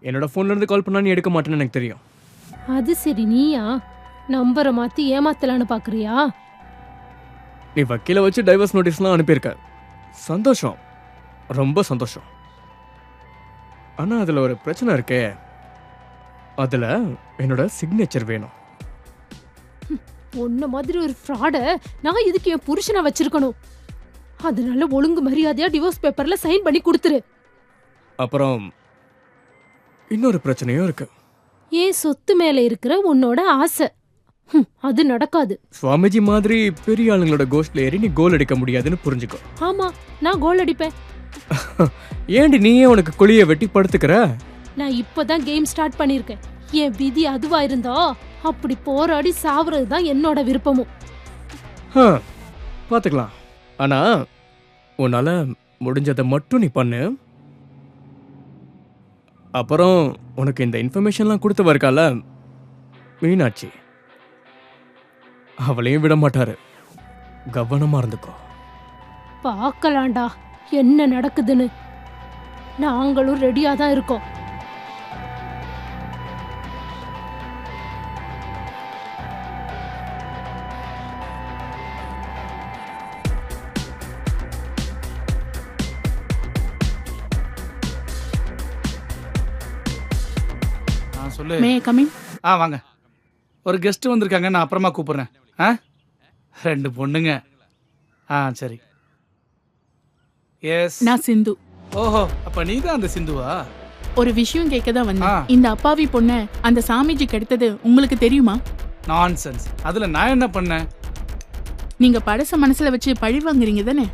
என்னோட ஃபோன்ல இருந்து கால் பண்ணா நீ எடுக்க மாட்டேன்னு எனக்கு தெரியும். அது சரி, நீயா நம்பரை மாத்தி ஏமாத்தலான்னு பாக்குறியா? நீ வக்கீல வச்சு டைவர்ஸ் நோட்டீஸ்லாம் அனுப்பியிருக்க. சந்தோஷம், ரொம்ப சந்தோஷம். ஆனா அதுல ஒரு பிரச்சனை இருக்கே. அதுல என்னோட சிக்னேச்சர் வேணும். உன்ன மாதிரி ஒரு ஃப்ராட நான் இதுக்கு என் புருஷனை வச்சிருக்கணும். அதனால ஒழுங்கு மரியாதையா டிவோர்ஸ் பேப்பர்ல சைன் பண்ணி கொடுத்துரு. அப்புறம் இன்னொரு பிரச்சனையும் இருக்கு. ஏன் சொத்து மேல இருக்கிற உன்னோட ஆசை, அது நடக்காது. சுவாமிஜி மாதிரி பெரிய ஆளுங்களோட கோஸ்ட்ல ஏறி நீ கோல் அடிக்க முடியாதுன்னு புரிஞ்சுக்கோ. ஆமா, நான் கோல் அடிப்பேன். ஏண்டி நீயே உனக்கு குழிய வெட்டி படுத்துக்கிற? நான் இப்பதான் கேம் ஸ்டார்ட் பண்ணிருக்கேன். என் விதி அதுவா இருந்தா அப்படி போராடி சாவுறது தான் என்னோட விருப்பமும். பாத்துக்கலாம். ஆனா உன்னால முடிஞ்சதை மட்டும் நீ பண்ணு. அப்புறம் உனக்கு இந்த இன்ஃபர்மேஷன்லாம் கொடுத்து இருக்கால மீனாட்சி, அவளையும் விட மாட்டாரு. கவனமா இருந்துக்கோ. பார்க்கலாம்டா என்ன நடக்குதுன்னு. நாங்களும் ரெடியா தான் இருக்கோம். சொல்லு. May coming. வாங்க. ஒரு கெஸ்ட் வந்திருக்காங்க, நான் அப்புறமா கூப்பிடுறேன். 2 பொண்ணுங்க. சரி. எஸ், நான் சிந்து. ஓஹோ, அப்ப நீ தான் அந்த சிந்துவா? ஒரு விஷயம் கேட்க தான் வந்தேன். இந்த அப்பாவி பொண்ண அந்த சாமிஜி கெடுத்தது உங்களுக்கு தெரியுமா? நான்சென்ஸ். அதுல நான் என்ன பண்ணேன்? நீங்க படச மனசுல வச்சு பழி வாங்குறீங்க தானே,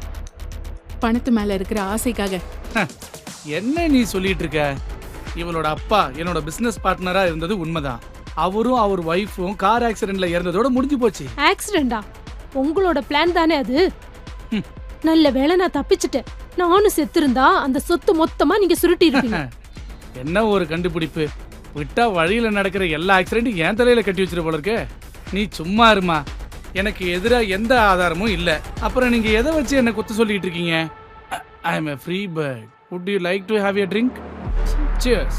பணத்து மேல இருக்கிற ஆசைக்காக. என்ன நீ சொல்லிட்டு இருக்க? இவளோட அப்பா என்னோட பிசினஸ் பார்ட்னரா இருந்தது உண்மைதான். அவரும் அவர் வைஃபும் கார் ஆக்சிடென்ட்ல இறந்ததோட முடிஞ்சு போச்சு. ஆக்சிடென்டா? உங்களோட பிளான் தானே அது? நல்ல வேளை நான் தப்பிச்சிட்டேன். நானும் செத்திருந்தா அந்த சொத்து மொத்தமா நீங்க சுருட்டி இருப்பீங்க. என்ன ஒரு கண்டுபிடிப்பு! விட்டா வழியில நடக்கிற எல்லா ஆக்சிடென்ட்டும் என் தலையில கட்டி வச்சிரு போல இருக்கு. நீ சும்மா இருமா, எனக்கு எதிராக எந்த ஆதாரமும் இல்ல. அப்புறம் நீங்க எதை வச்சு என்ன குத்து சொல்லிட்டு இருக்கீங்க? ஐ அம் a free bird. Would you like to have a drink? Cheers.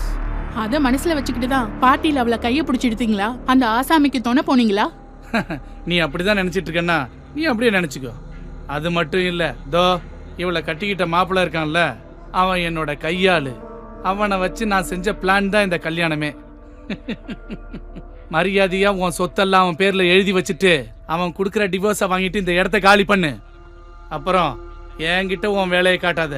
அத மனசுல வச்சுக்கிட்டு தான் பார்ட்டில அவளை கைய பிடிச்சி எடுத்தீங்களா? அந்த ஆசாமிக்கு துணை போனீங்களா? நீ அப்படிதான் நினைச்சிட்டு இருக்கன்னா நீ அப்படியே நினைச்சுக்கோ. அது மட்டும் இல்ல, தோ இவளை கட்டிக்கிட்ட மாப்பிள்ள இருக்கான்ல, அவன் என்னோட கையாளு. அவனை வச்சு நான் செஞ்ச பிளான் தான் இந்த கல்யாணமே. மரியாதையா உன் சொத்தெல்லாம் அவன் பேர்ல எழுதி வச்சுட்டு அவன் கொடுக்குற டிவோர்ஸை வாங்கிட்டு இந்த இடத்த காலி பண்ணு. அப்புறம் என்கிட்ட உன் வேலையை காட்டாத.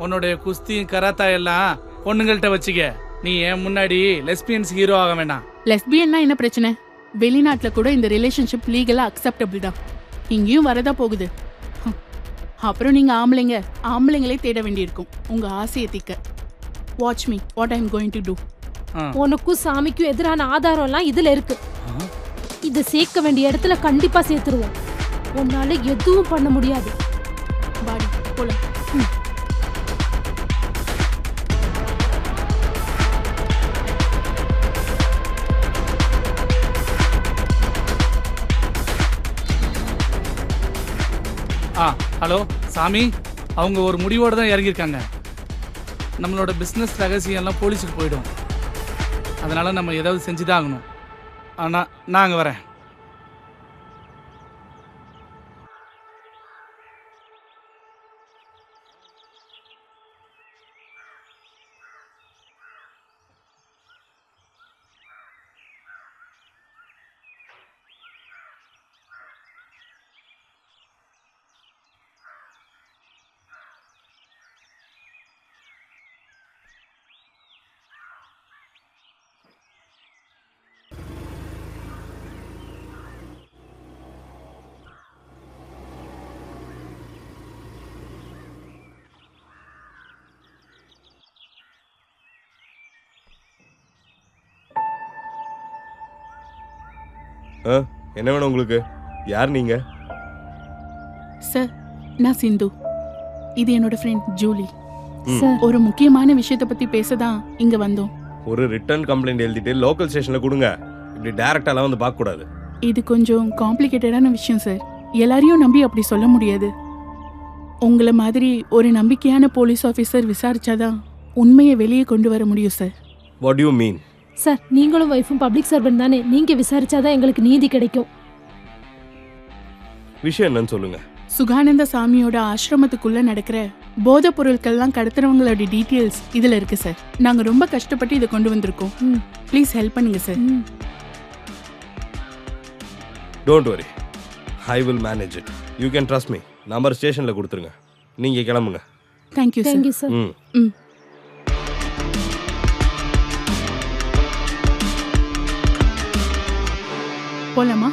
உன்னுடைய குஸ்தியும் கராத்தா எல்லாம் பொண்ணுங்கள்ட்ட வச்சுக்க. நீ என் முன்னாடி லெஸ்பியன்ஸ் ஹீரோ ஆக வேண்டாம். லெஸ்பியன்னா என்ன பிரச்சனை? வெளிநாட்டுல கூட இந்த ரிலேஷன்ஷிப் லீகலா அக்செப்டபிள் தான். இங்கேயும் வரதா போகுது. அப்புறம் நீங்க ஆம்பளைங்களே தேட வேண்டியிருக்கும் உங்க ஆசையை தீக்க. Watch me what I am going to do. உனக்கும் சாமிக்கும் எதிரான ஆதாரம் எல்லாம் இதுல இருக்கு. இதை சேர்க்க வேண்டிய இடத்துல கண்டிப்பா சேர்த்துருவோம். உன்னால எதுவும் பண்ண முடியாது. பாடி போலாம். ஹலோ சாமி, அவங்க ஒரு முடிவோடு தான் இறங்கியிருக்காங்க. நம்மளோட பிஸ்னஸ் ரகசியம் எல்லாம் போலீஸுக்கு போயிடும். அதனால நம்ம ஏதாவது செஞ்சுதான் ஆகணும். ஆனால் நான் அங்கே வரேன். என்ன வேணும் உங்களுக்கு? யார் நீங்க? சார், நான் சிந்து. இது என்னோட ஃப்ரெண்ட் ஜூலி. சார், ஒரு முக்கியமான விஷயத்தை பத்தி பேசதான் இங்க வந்தோம். ஒரு ரிட்டர்ன் கம்ப்ளைண்ட் எழுதிட்டு லோக்கல் ஸ்டேஷன்ல கொடுங்க. இப்படி டைரக்டாலாம் வந்து பார்க்க கூடாது. இது கொஞ்சம் காம்ப்ளிகேட்டடான விஷயம் சார். எல்லாரையும் நம்பி அப்படி சொல்ல முடியாது. உங்களை மாதிரி ஒரு நம்பிக்கையான போலீஸ் ஆஃபீஸர் விசாரிச்சாதான் உண்மையை வெளியே கொண்டு வர முடியும் sir. What you mean? Sir நீங்களும் ஒய்ஃபும் பப்ளிக் சர்வெண்ட் தானே, நீங்க விசாரிச்சாதான் எங்களுக்கு நீதி கிடைக்கும். விஷயம் என்னன்னு சொல்லுங்க. சுகானந்த சாமியோட ஆசிரமத்துக்குள்ள நடக்கிற போதைப் பொருட்கள்லாம் கடத்துறவங்களோட டீட்டெயில்ஸ் இதுல இருக்கு சார். நாங்க ரொம்ப கஷ்டப்பட்டு இதை கொண்டு வந்திருக்கோம். ப்ளீஸ் ஹெல்ப் பண்ணுங்க sir. Don't worry, I will manage it. You can trust me. Number ஸ்டேஷனில் கொடுத்துருங்க. நீங்கள் கிளம்புங்க. Thank you sir. Thank you sir. ம். போலாமா?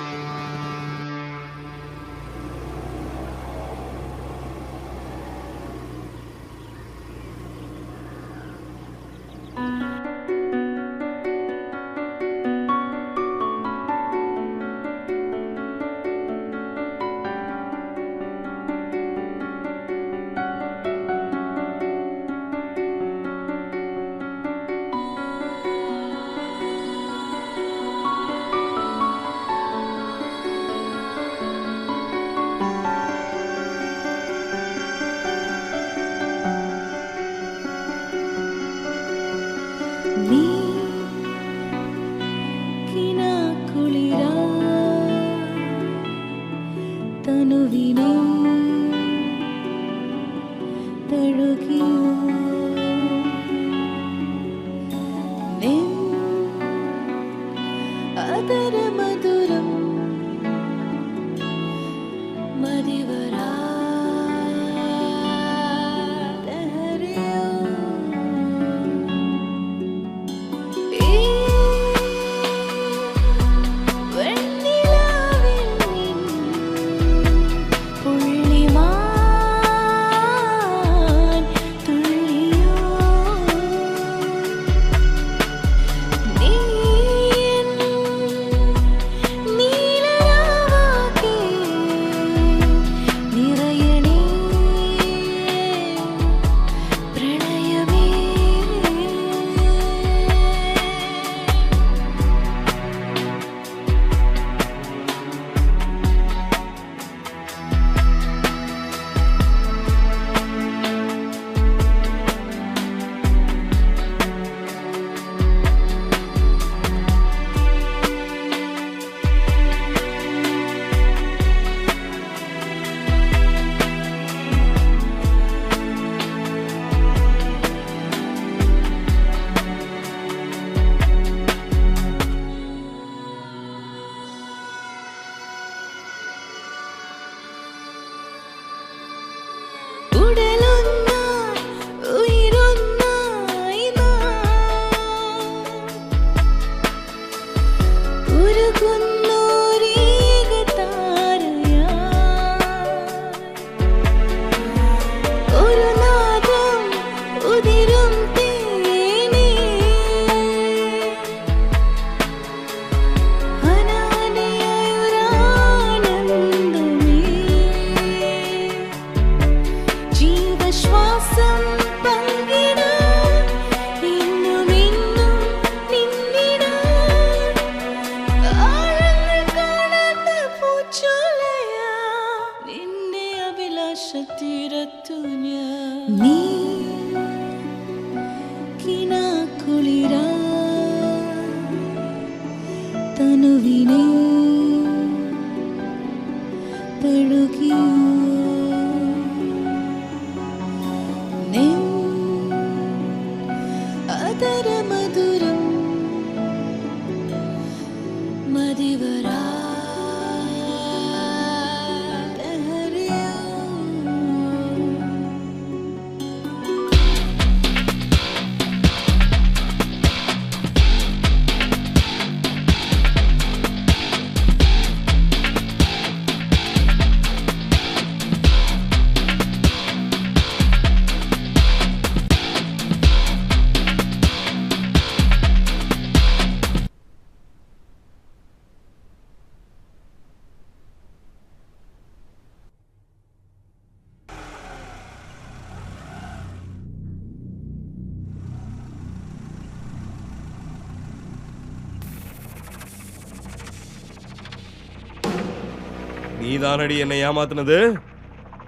நீ தானடி என்னை ஏமாத்துனது.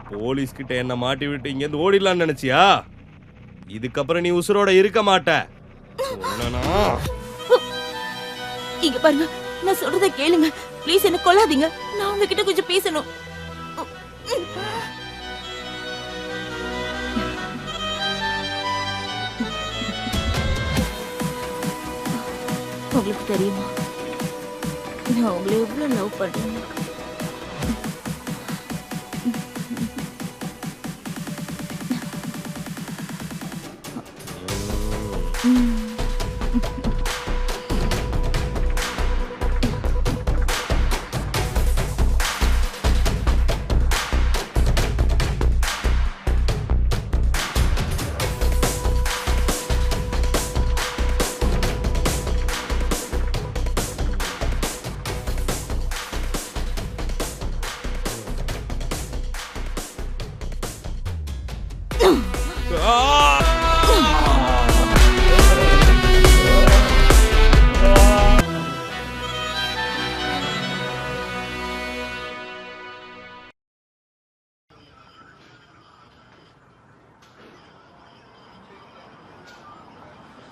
போலீஸ் கிட்ட என்ன மாட்டி விட்டு இங்கேருந்து ஓடிடலான்னு நினைச்சியா? இதுக்கப்புறம் நீ உசுரோட இருக்க மாட்ட. இங்க பாருங்க, நான் சொல்றத கேளுங்க. ப்ளீஸ் என்ன கொல்லாதீங்க. நான் உங்ககிட்ட கொஞ்சம் பேசணும். உங்களுக்கு தெரியுமா, நான் உங்களை எவ்வளவு லவ் பண்றேன்.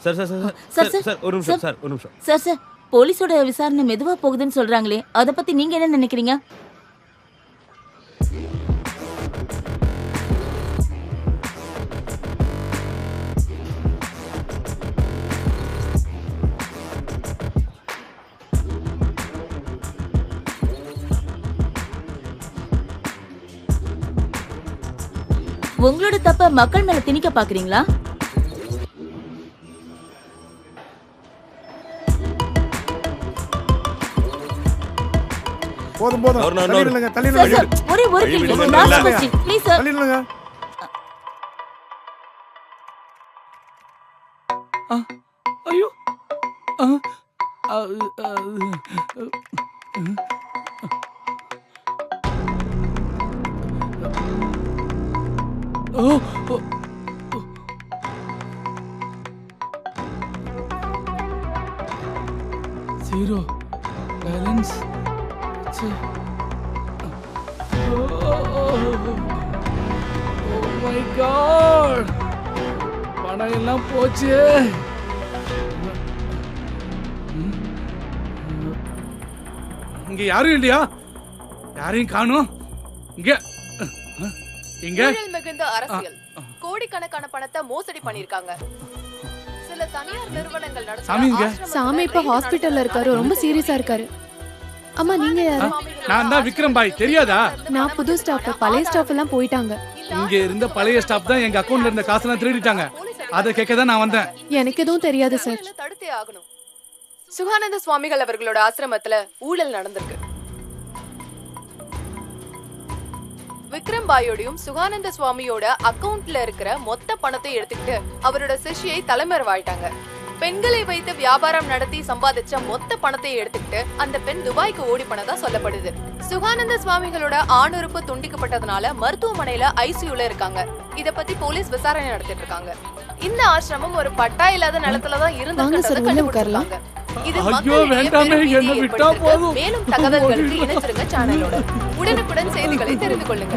Sir sir sir sir sir ஒரு நிமிஷம் சார் ஒரு நிமிஷம் சார் சார், போலீஸோட விசாரணை மெதுவா போகுதுன்னு சொல்றாங்களே, அத பத்தி நீங்க என்ன நினைக்கிறீங்க? உங்களோட தப்ப மக்கள் மேல திணிக்க பாக்குறீங்களா? போதும் போதும், தள்ளிடுங்க தள்ளிடுங்க. ஒரே ஒரு கேள்வி, லாஸ்ட் क्वेश्चन ப்ளீஸ் சார். தள்ளிடுங்க. ஐயோ ஜீரோ பேலன்ஸ். மை காட், பணம் எல்லாம் போச்சு. இங்க யாரும் இல்லையா? யாரையும் காணோம். இங்க இங்க ஊழல் மிகுந்த அரசியல், கோடிக்கணக்கான பணத்தை மோசடி பண்ணிருக்காங்க. சில தனியார் நிறுவனங்கள் நடத்துற சாமி இப்ப ஹாஸ்பிடல்ல இருக்காரு, ரொம்ப சீரியஸா இருக்காரு. அம்மா நீங்க யாரு? நான் தான் விக்ரம் பாய், தெரியாதா? நான் புது ஸ்டாஃப், பழைய ஸ்டாஃப் எல்லாம் போயிட்டாங்க. இங்க இருந்த பழைய ஸ்டாஃப் தான் எங்க அக்கவுண்ட்ல இருந்த காசெல்லாம் திருடிட்டாங்க. அதை கேட்க தான் நான் வந்தேன். எனக்கு எதுவும் தெரியாது சார். தடுத்தே ஆகணும். சுகானந்த சுவாமிகள் அவர்களோட ஆசிரமத்துல ஊழல் நடந்திருக்கு. விக்ரம் பாயோடையும் சுகானந்த சுவாமியோட அக்கவுண்ட்ல இருக்கிற மொத்த பணத்தை எடுத்துக்கிட்டு அவரோட சிஷ்யை தலைமறைவாயிட்டாங்க. பெண்களை வைத்து வியாபாரம் நடத்தி சம்பாதிச்ச மொத்த பணத்தை எடுத்துக்கிட்டு அந்த பெண் துபாய்க்கு ஓடி போனதா சொல்லப்படுது. சுகானந்த சுவாமிகளோட ஆணுறுப்பு துண்டிக்கப்பட்டதுனால மருத்துவமனையில ஐசியூல இருக்காங்க. இத பத்தி போலீஸ் விசாரணை நடத்திட்டு இருக்காங்க. இந்த ஆசிரமம் ஒரு பட்டா இல்லாத நிலத்துலதான் இருந்திருக்கிறத கண்டுபிடிச்சிருக்காங்க. இது மேலும் தகவல்களுக்கு இணைச்சிருங்க சேனலோட. உடனுக்குடன் செய்திகளை தெரிந்து கொள்ளுங்க.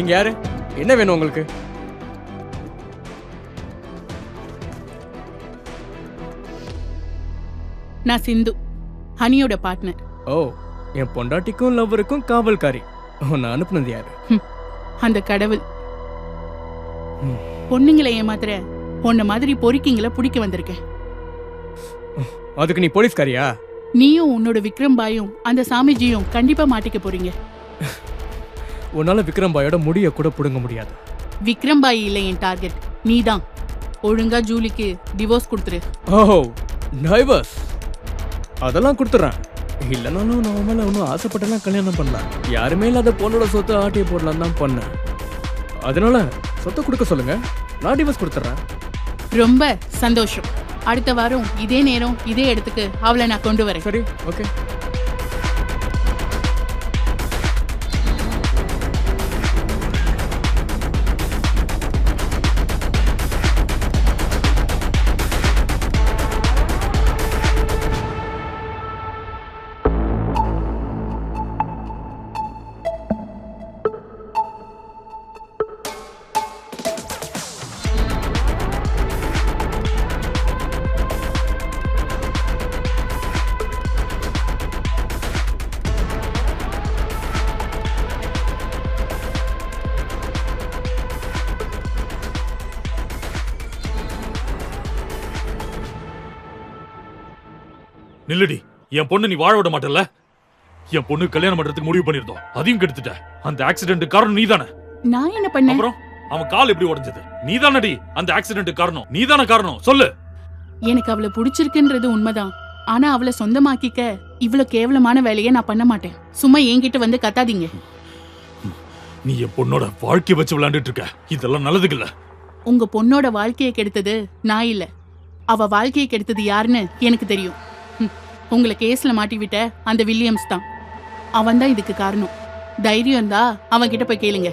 நீங்க யாரு? என்ன வேணும் உங்களுக்கு? நான் சிந்து, ஹனியோட பார்ட்னர். ஓ, என் பொண்டாட்டிக்கும் லவ்வருக்கும் காவல்காரி. நான் அனுப்புனது யாரு? அந்த கடவுள். பொண்ணுங்களை ஏமாத்துற உன்ன மாதிரி பொறுக்கிங்களை பிடிக்க வந்திருக்கேன். அதுக்கு நீ போலீஸ்காரியா? நீயும் உன்னோட விக்ரம் பாயும் அந்த சாமிஜியும் கண்டிப்பா மாட்டிக்க போறீங்க. உன்னால விக்ரம் பாயோட முடிய கூட புடுங்க முடியாது. விக்ரம் பாய் இல்லை என் டார்கெட், நீதான். ஒழுங்கா ஜூலிக்கு டிவோர்ஸ் கொடுத்துரு. ஓ, டைவர்ஸ்? அதெல்லாம் கொடுத்துறேன். இல்லைனாலும் நான் மேல ஒன்றும் ஆசைப்பட்டெல்லாம் கல்யாணம் பண்ணலாம். யாருமே இல்லாத பொண்ணோட சொத்தை ஆட்டிய போடலாம் தான் பண்ணேன். அதனால சொத்தை கொடுக்க சொல்லுங்க, நான் டிவோர்ஸ் கொடுத்துறேன். ரொம்ப சந்தோஷம். அடுத்த வாரம் இதே நேரம் இதே இடத்துக்கு அவளை நான் கொண்டு வரேன். சரி, ஓகே. நில்லடி, என் பொண்ணு நீ வாழ விட மாட்டல. என் பொண்ணு கல்யாணம் பண்றதுக்கு முடிவு பண்ணிருந்தோம், அதையும் கெடுத்துட்ட. அந்த ஆக்சிடென்ட் காரணம் நீதானே. நான் என்ன பண்ணேன்? அப்புறம் அவன் கால் எப்படி உடைஞ்சது? நீதானடி அந்த ஆக்சிடென்ட் காரணம். நீதான காரணம், சொல்லு. எனக்கு அவளை பிடிச்சிருக்குன்றது உண்மைதான். ஆனா அவளை சொந்தமாக்கிக்க இவ்வளவு கேவலமான வேலையை நான் பண்ண மாட்டேன். சும்மா என்கிட்ட வந்து கத்தாதீங்க. நீ என் பொண்ணோட வாழ்க்கைய வச்சு விளையாண்டுட்டு இருக்க. இதெல்லாம் நல்லதுக்கு இல்ல. உங்க பொண்ணோட வாழ்க்கையை கெடுத்தது நான் இல்ல, அவ வாழ்க்கையை கெடுத்தது யாருன்னு எனக்கு தெரியும். உங்களை கேஸ்ல மாட்டி விட்ட அந்த வில்லியம்ஸ் தான். அவன் தான் இதுக்கு காரணம். தைரியம் இருந்தா அவன் கிட்ட போய் கேளுங்க.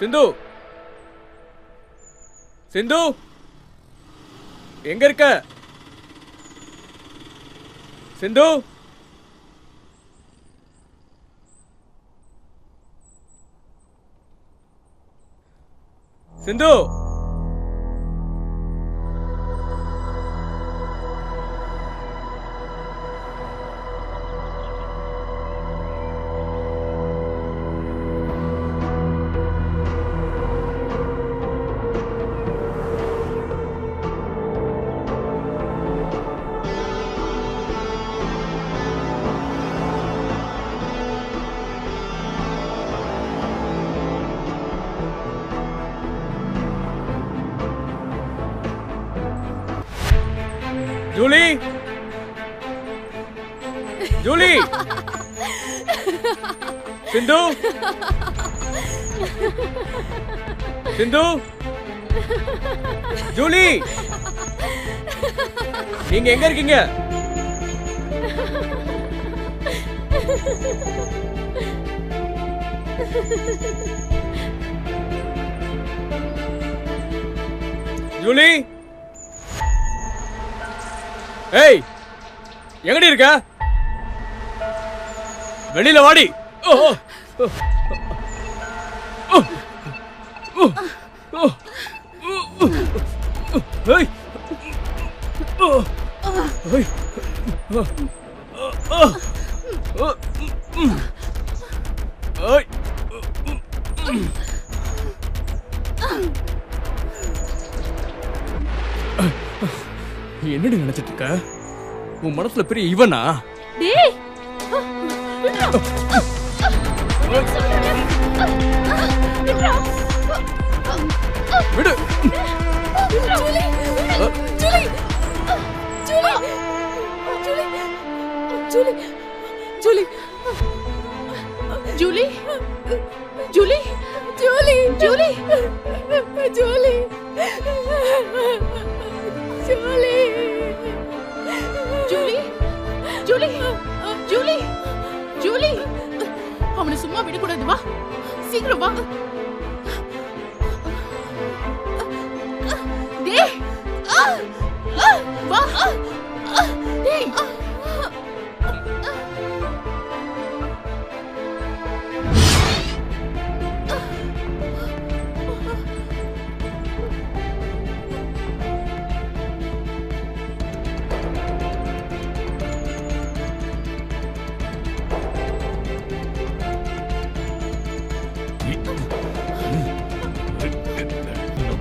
சிந்து, சிந்து, எங்க இருக்க? சிந்து, சிந்து, ஜூலி, ஜூலி, சிந்து, சிந்து, ஜூலி, நீங்க எங்க இருக்கீங்க? ஜூலி, ஏய், எங்கடி இருக்க? வெளியில வாடி. என்னடி நினைச்சிட்டு இருக்க? உன் மனசுல பெரிய இவனா? டேய், விடு. Julie, Julie, Julie, Julie, Julie, Julie Julie Julie Julie Julie Julie Julie Julie Julie அவனை சும்மா விடக்கூடாது. வா சீக்கிரம் வா. டேய் வா டேய்.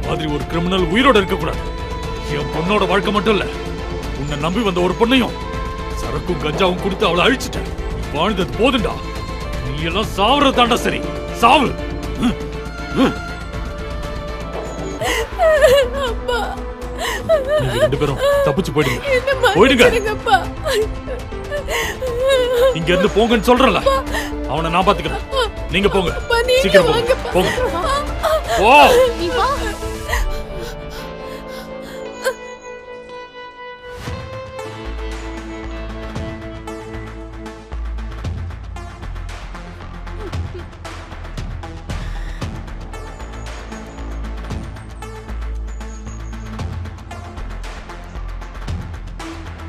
மாதிரி ஒரு கிரிமினல் உயிரோட இருக்க கூடாது. என் பொண்ணோட வாழ்க்கை மட்டும் இல்ல, உன்னை நம்பி வந்த ஒரு பொண்ணையும் சரக்கும் கஞ்சாவும் கொடுத்து அவளை அழிச்சிட்டேன். வாழ்ந்தது போதுண்டா. நீ எல்லாம் சாவுறது தாண்டா சரி. சாவு. நீங்க 2 பேரும் தப்பிச்சு போயிடுங்க. போயிடுங்க. இங்க இருந்து போங்கன்னு சொல்றல. அவனை நான் பாத்துக்கிறேன். நீங்க போங்க. சீக்கிரம் போங்க. போங்க. ஓ நீ வா.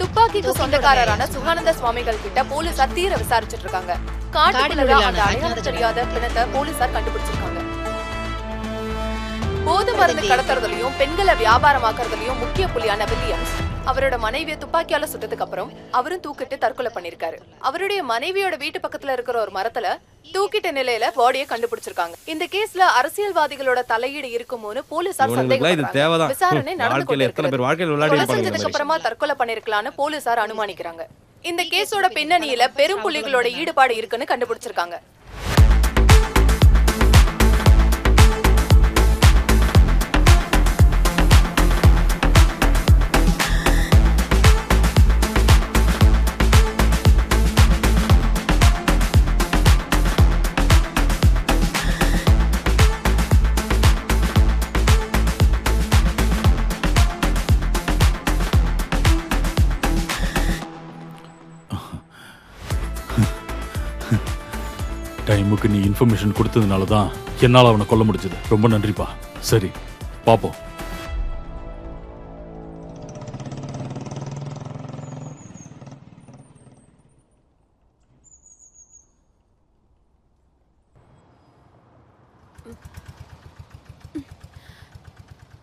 துப்பாக்கிக்கு சொந்தக்காரரான சுகானந்த சுவாமிகள் கிட்ட போலீசார் தீர விசாரிச்சுட்டு இருக்காங்க. காட்டுக்குள்ள அந்த அடையாளம் தெரியாத பிணத்தை போலீசார் கண்டுபிடிச்சிருக்காங்க. போது மருந்து கடத்துறதுலயும் பெண்களை வியாபாரமாக்குறதுலயும் முக்கிய புள்ளியான வில்லியம்ஸ் அவரோட மனைவியை துப்பாக்கியால சுட்டதுக்கு அப்புறம் அவரும் தூக்கிட்டு தற்கொலை பண்ணிருக்காரு. அவருடைய மனைவியோட வீட்டு பக்கத்துல இருக்கிற ஒரு மரத்துல தூக்கிட்ட நிலையில பாடியை கண்டுபிடிச்சிருக்காங்க. இந்த கேஸ்ல அரசியல்வாதிகளோட தலையீடு இருக்குமோன்னு போலீசார் சந்தேகப்படுறாங்க. விசாரணை நடந்து கொண்டிருக்கிறது. அப்புறமா தற்கொலை பண்ணிருக்கலாம்னு போலீசார் அனுமானிக்கிறாங்க. இந்த கேஸோட பின்னணியில பெரும் புள்ளிகளோட ஈடுபாடு இருக்குன்னு கண்டுபிடிச்சிருக்காங்க. டைமுக்கு நீ இன்ஃபர்மேஷன் கொடுத்ததுனால தான் என்னால் அவனை கொல்ல முடிஞ்சது. ரொம்ப நன்றிப்பா. சரி பாப்போம்.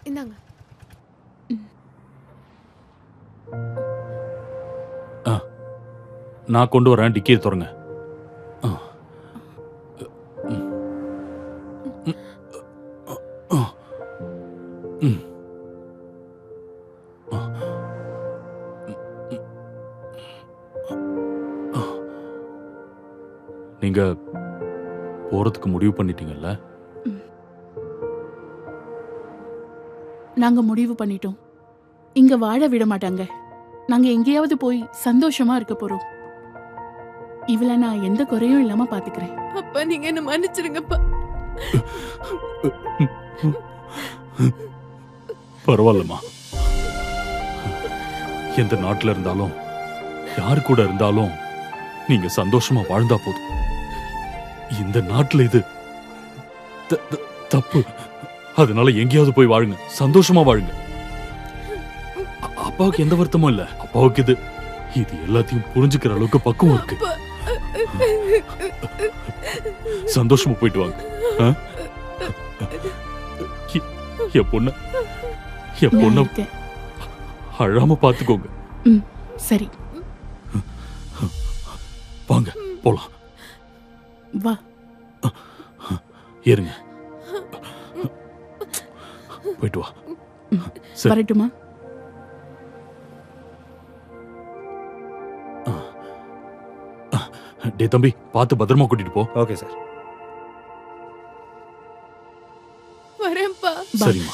இந்தாங்க. நான் கொண்டு வரேன். டிக்கியை திறங்க. நீங்க போறதுக்கு முடிவு பண்ணிட்டீங்கல்ல? நாங்க முடிவு பண்ணிட்டோம். இங்க வாழ விட மாட்டாங்க. நாங்க எங்கேயாவது போய் சந்தோஷமா இருக்க போறோம். இவள நான் எந்த குறையும் இல்லாம பாத்துக்கிறேன். அப்பா நீங்க என்ன மன்னிச்சிருங்கப்பா. பரவாயில்லம்மா. எந்த நாட்டுல இருந்தாலும் யாரு கூட இருந்தாலும் நீங்க சந்தோஷமா வாழ்ந்தா போதும். இந்த நாட்டுல இது தப்பு. அதனால எங்கேயாவது போய் வாழுங்க. சந்தோஷமா வாழுங்க. அப்பாவுக்கு எந்த வருத்தமும் இல்ல. அப்பாவுக்கு இது எல்லாத்தையும் புரிஞ்சுக்கிற அளவுக்கு பக்குவம் இருக்கு. சந்தோஷமா போயிட்டு வாங்க. என் பொண்ண அழாம பாத்துக்கோங்க. சரி வாங்க போலாம். வா. ஏறுங்க. போயிட்டு வா. வரட்டுமா? டே தம்பி, பார்த்து பத்திரமா கூட்டிட்டு போ. Okay sir. வரேன்ப்பா. சரிம்மா.